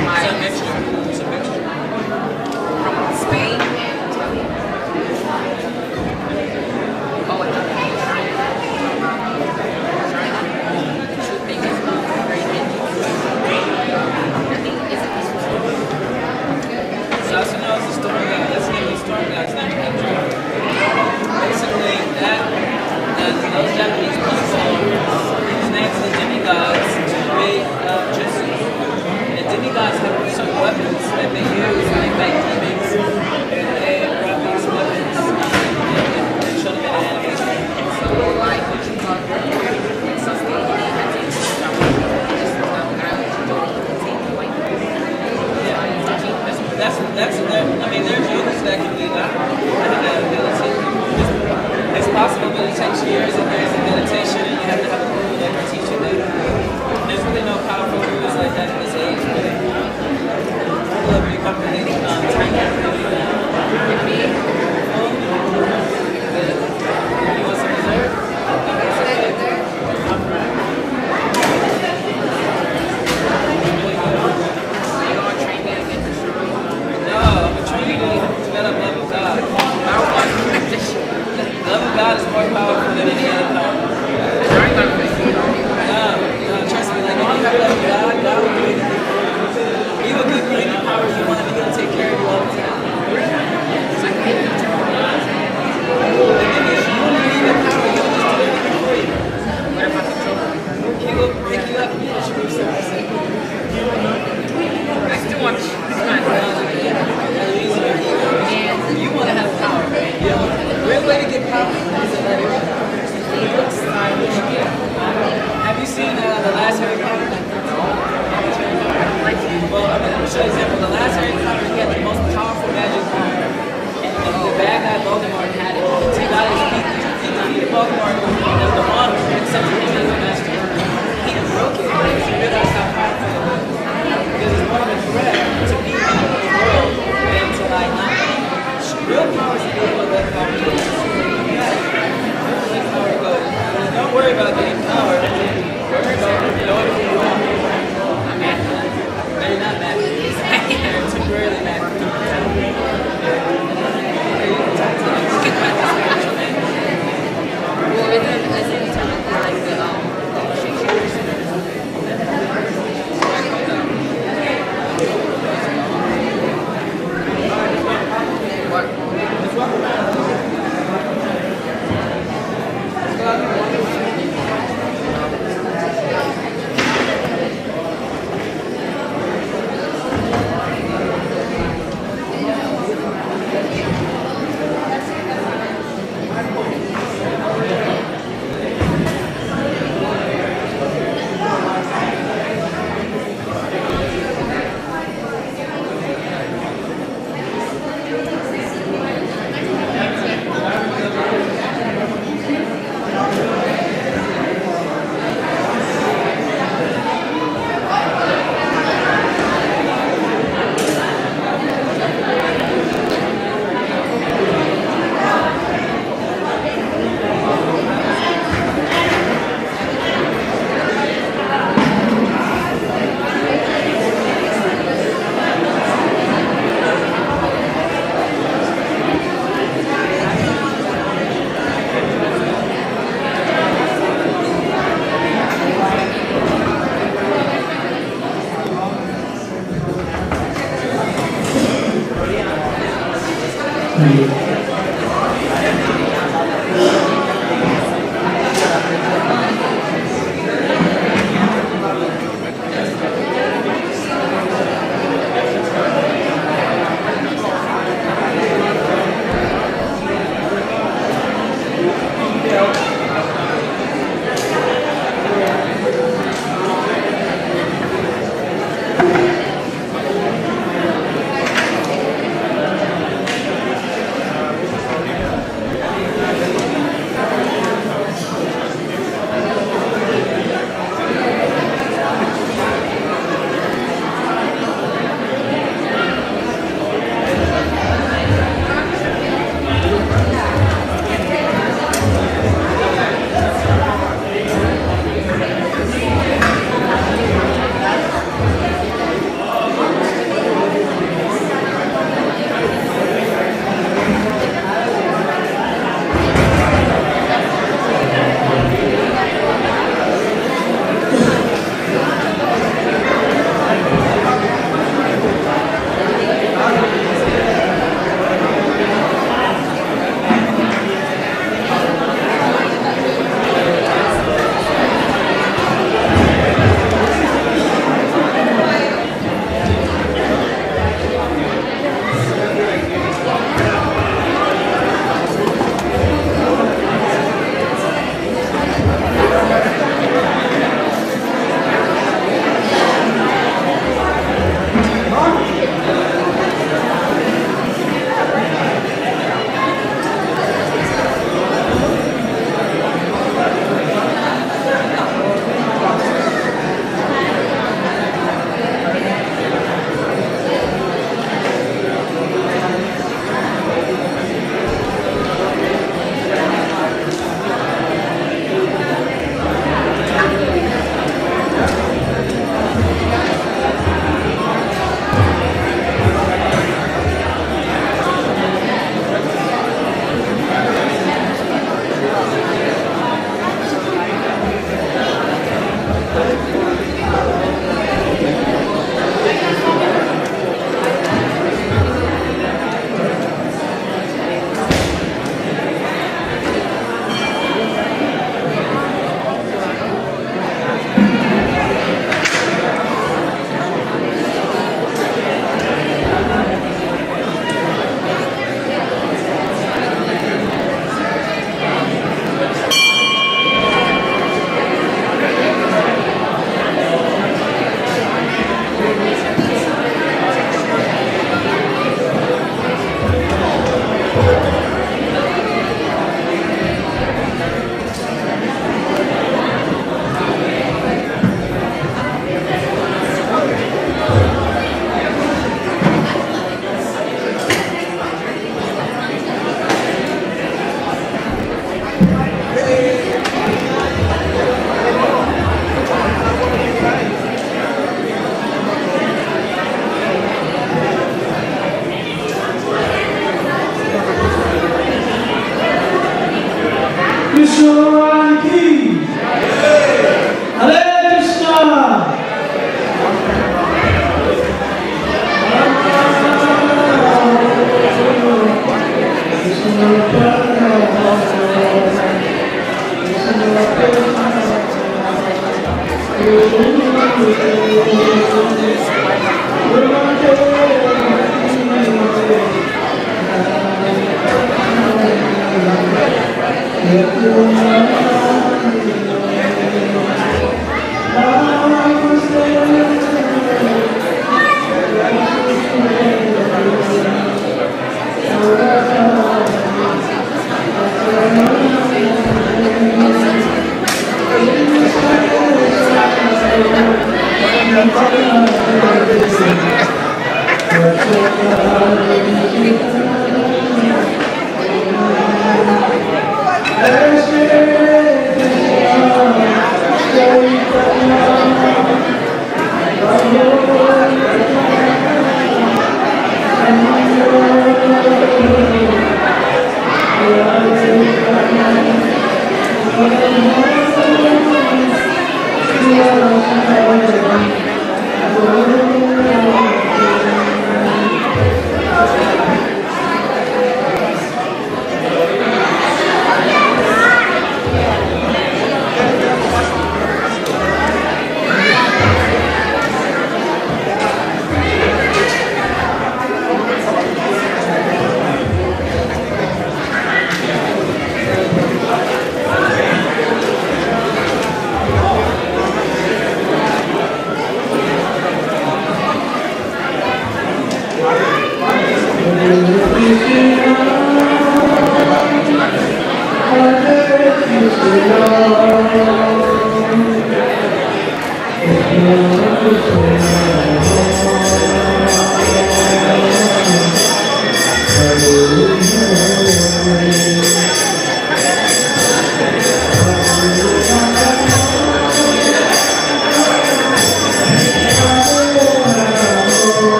It's a mixture. From Spain and Italy. Oh, and China. Two things very I think it's so also knows the story guy. That's the name of the story guy. It's not basically, those Japanese people, his name's the demigods to create jutsu. And the demigods have some weapons that they use when they fight demons. And they brought these weapons and showed them in an animation. So, like, what you call it? So, there's units that can be that. It's possible, but it takes years and years of meditation, and you have to have a guru that can teach you that. There's really no powerful gurus like that in this age. People are pretty complicated. You want some dessert? Love of God is more powerful than any other power. No, trust me, like, all you have love of God, God will do anything. You will give you any power you want, and He'll take care of you all the time. The thing is, you won't need the power, He'll just do everything for you. He will pick you up and push you to I still want to. You want to have power. The real way to get power is to let it go. Have you seen the last Harry Potter? Well, let me show you an example. The last Harry Potter, he had the most powerful magic wand. And the bad guy Voldemort had it. So he got his feet. He defeated Voldemort, and the wand accepted him as a master. He broke it because he realized how powerful it was. Because it's more of a threat to be in the world than to like not. Real power is to be able to let power go. Let power go. Don't worry about getting power. Worry about knowing who you are. I'm mad. No, you're not mad. You're temporarily mad.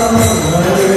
Hare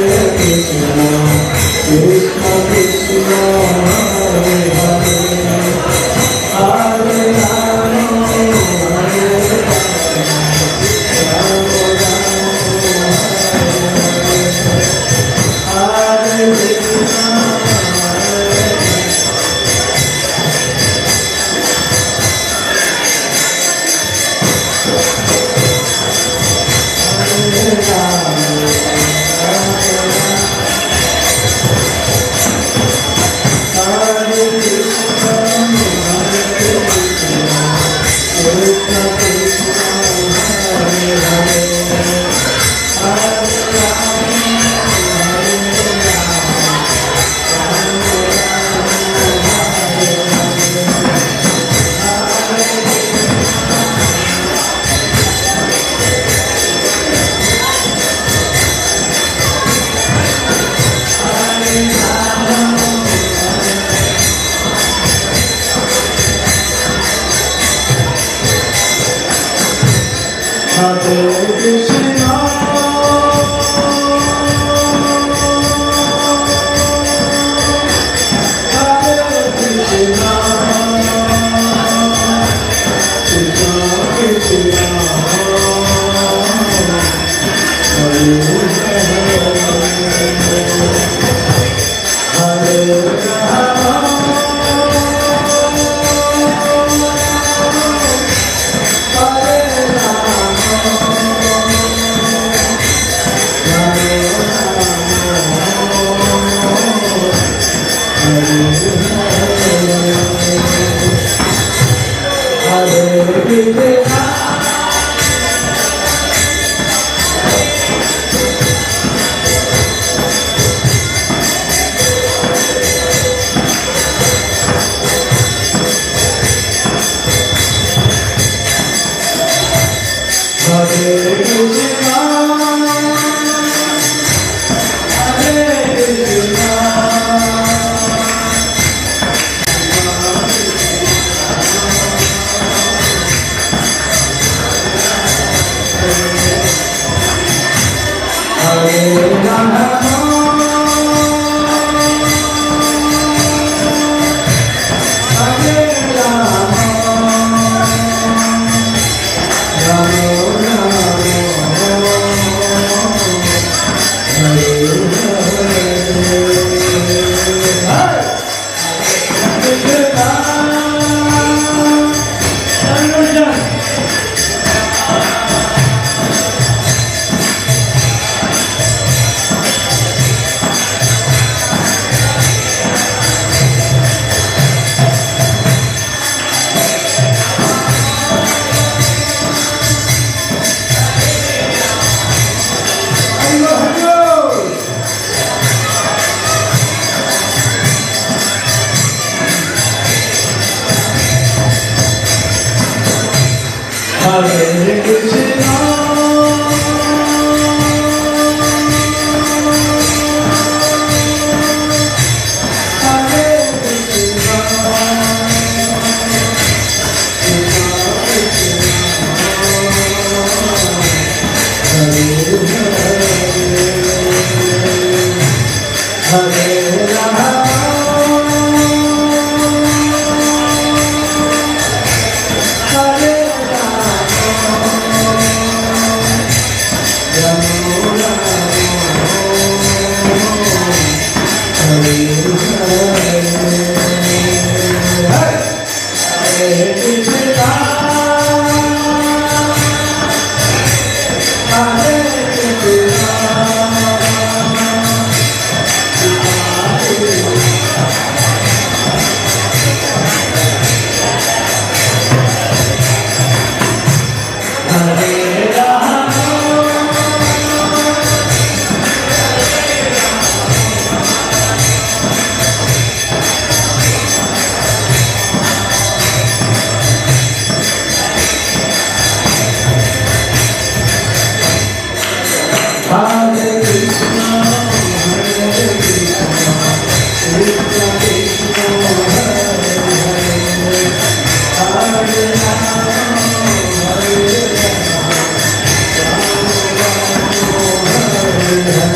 Hare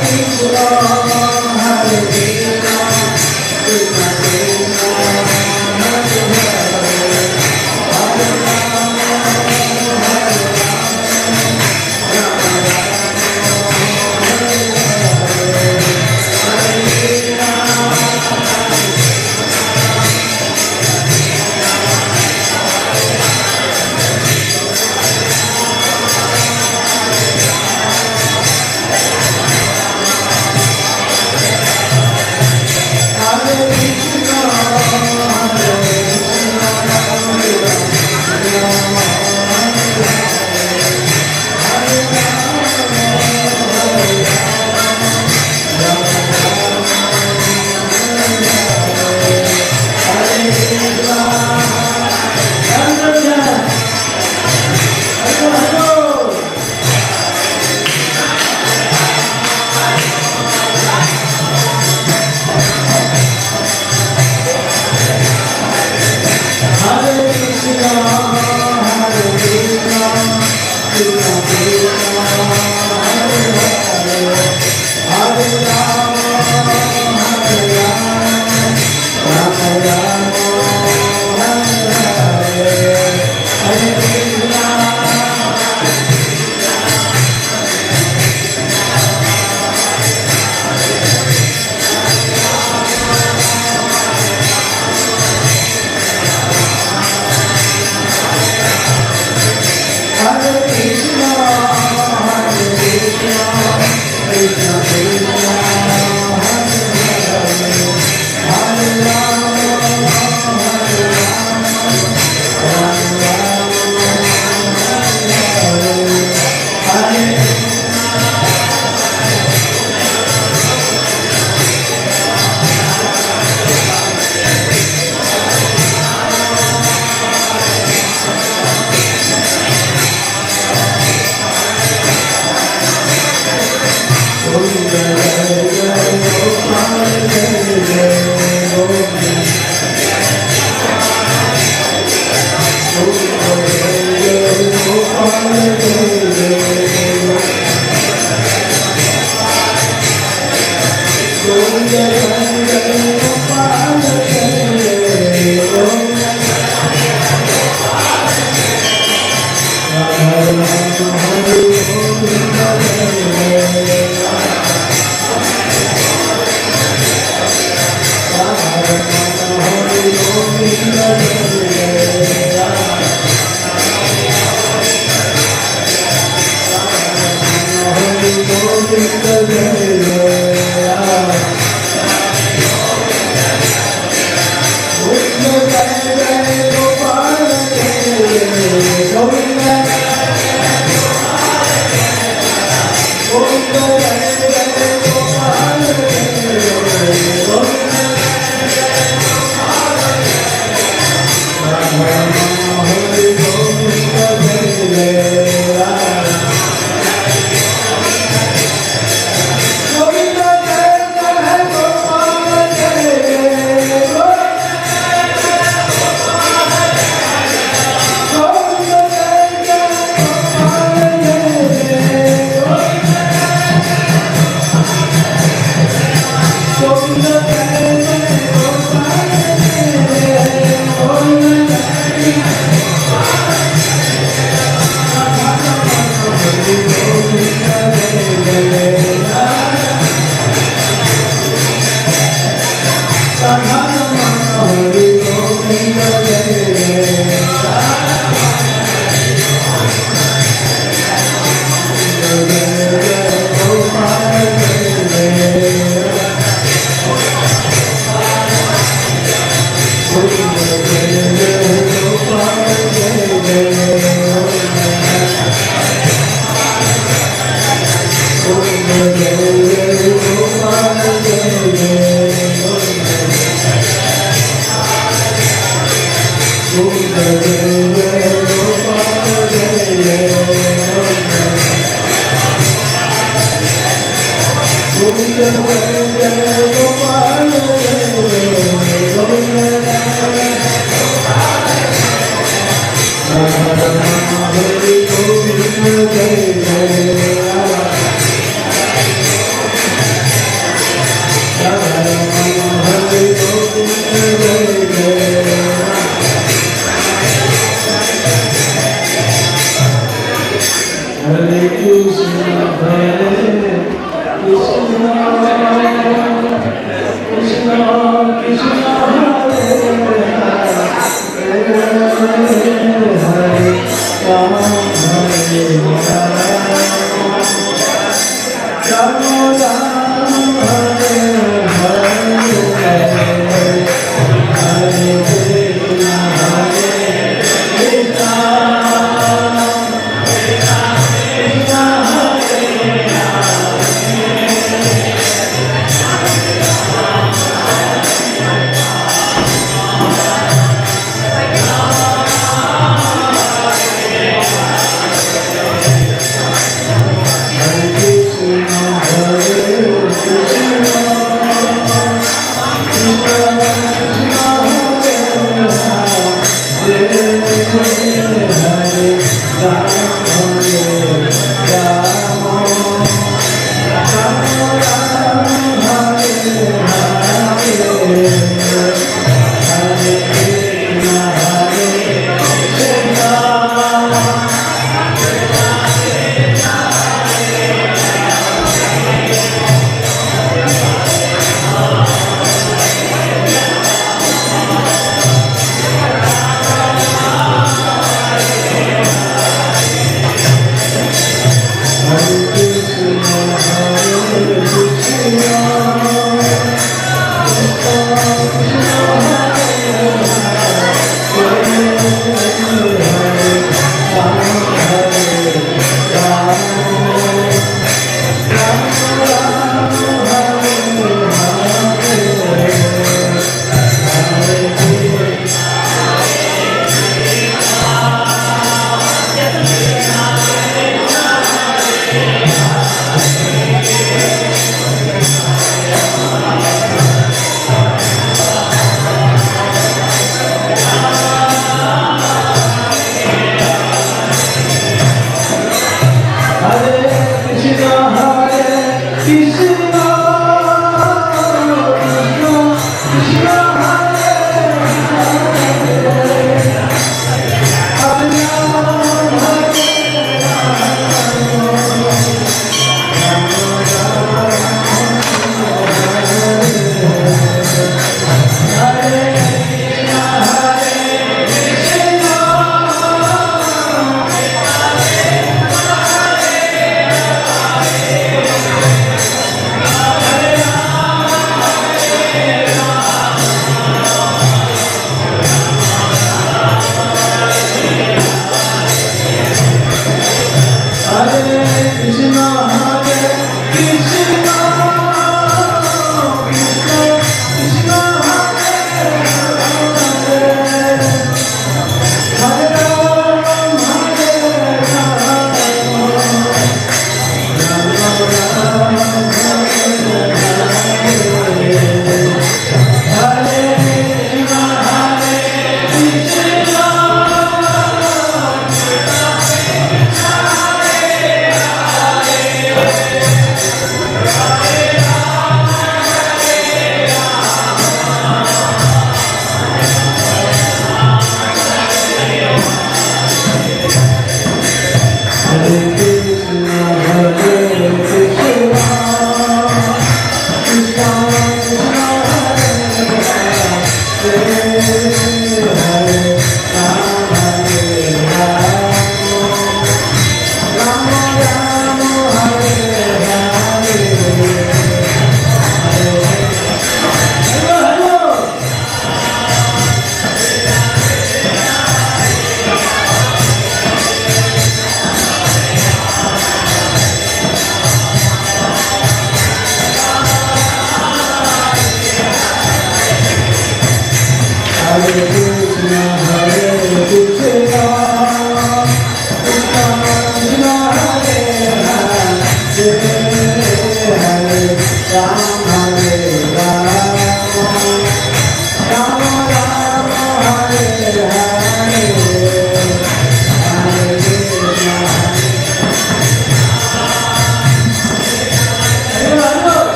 Krishna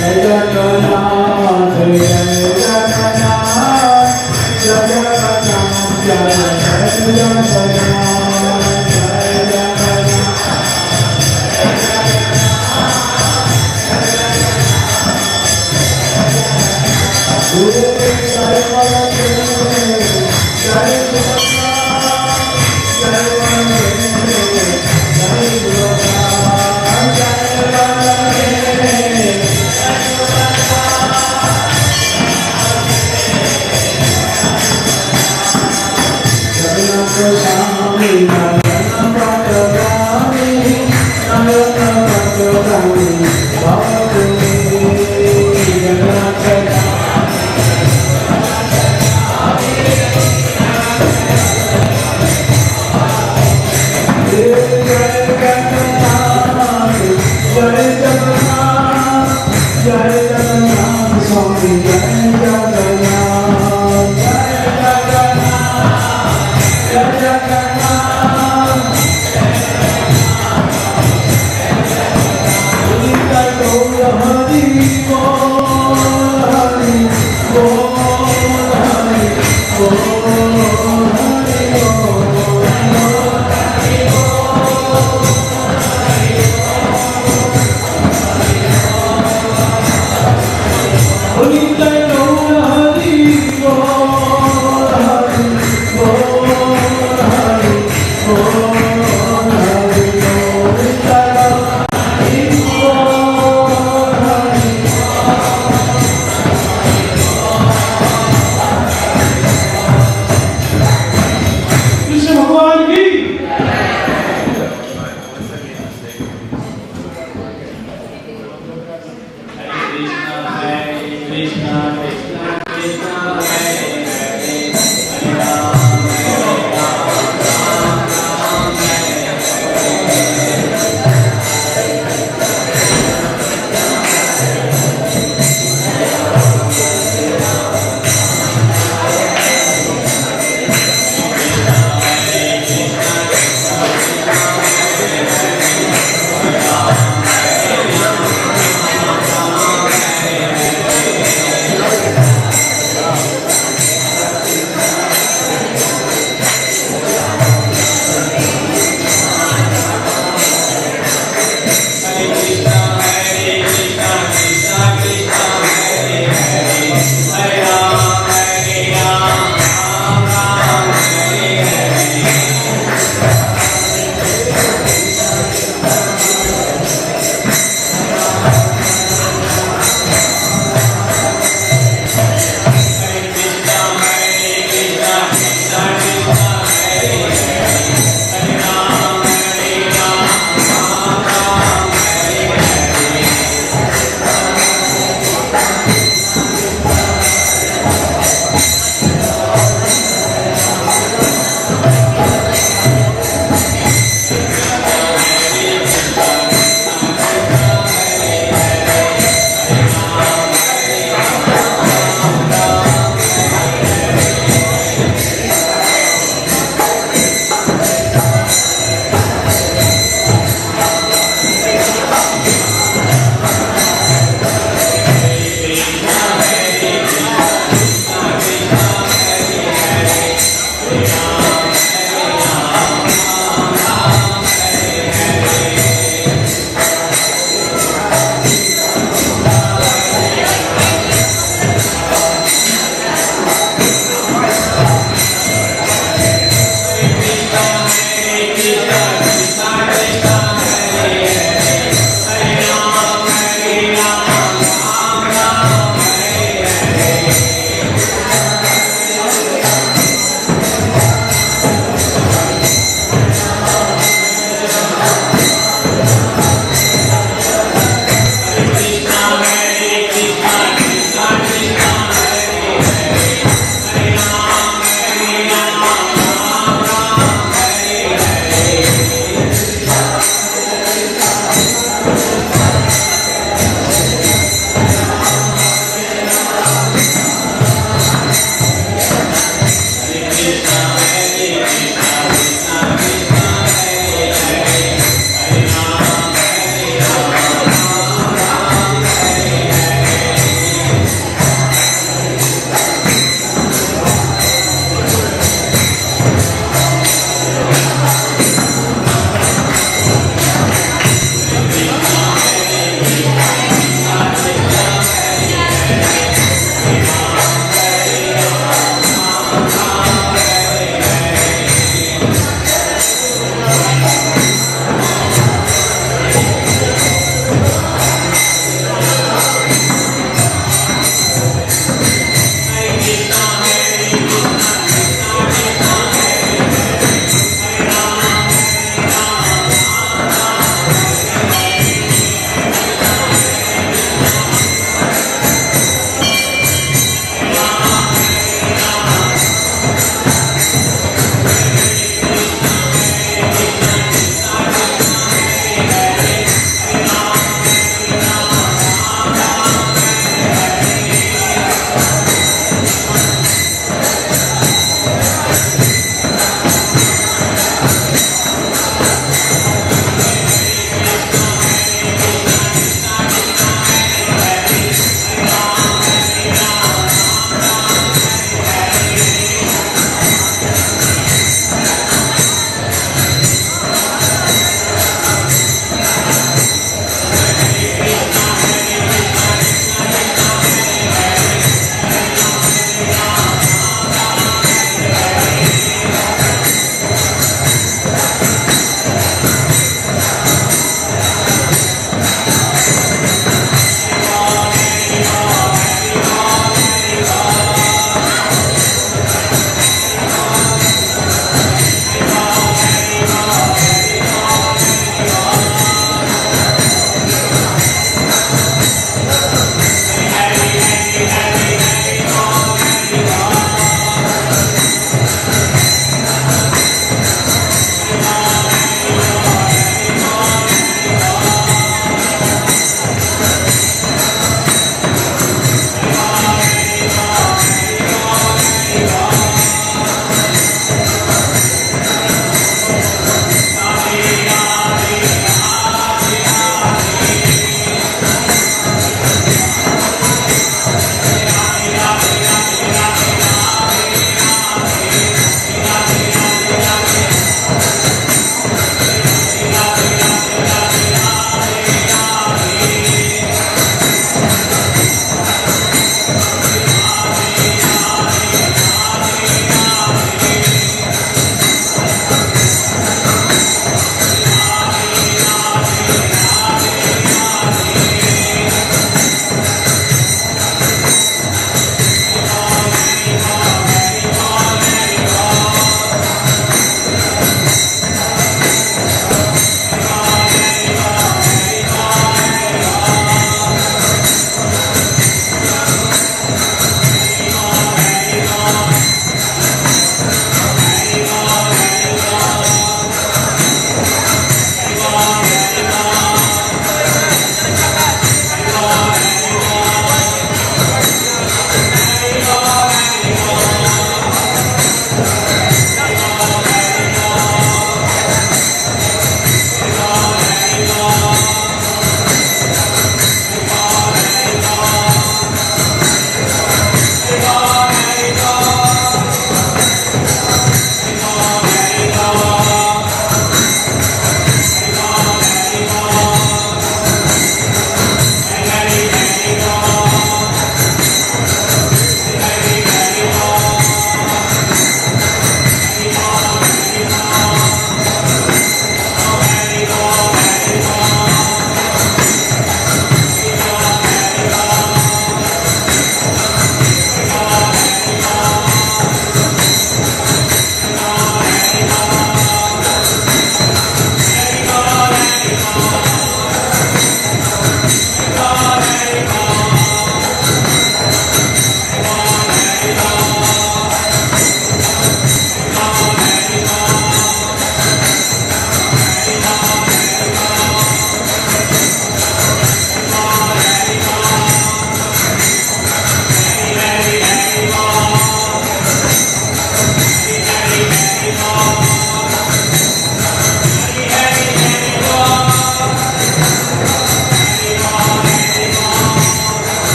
Jai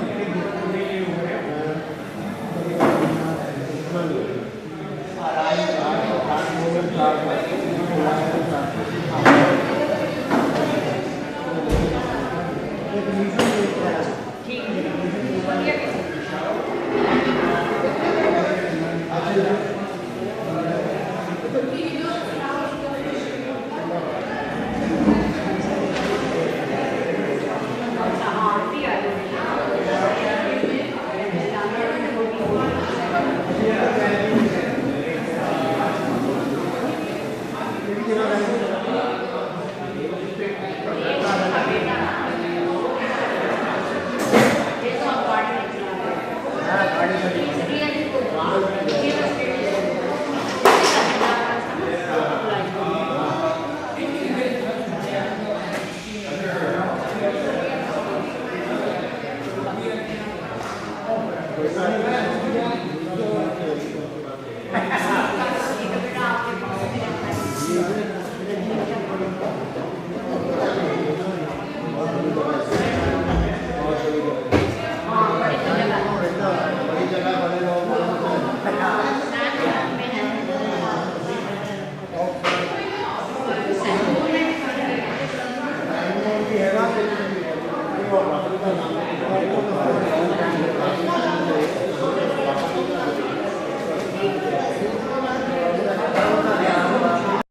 Jadi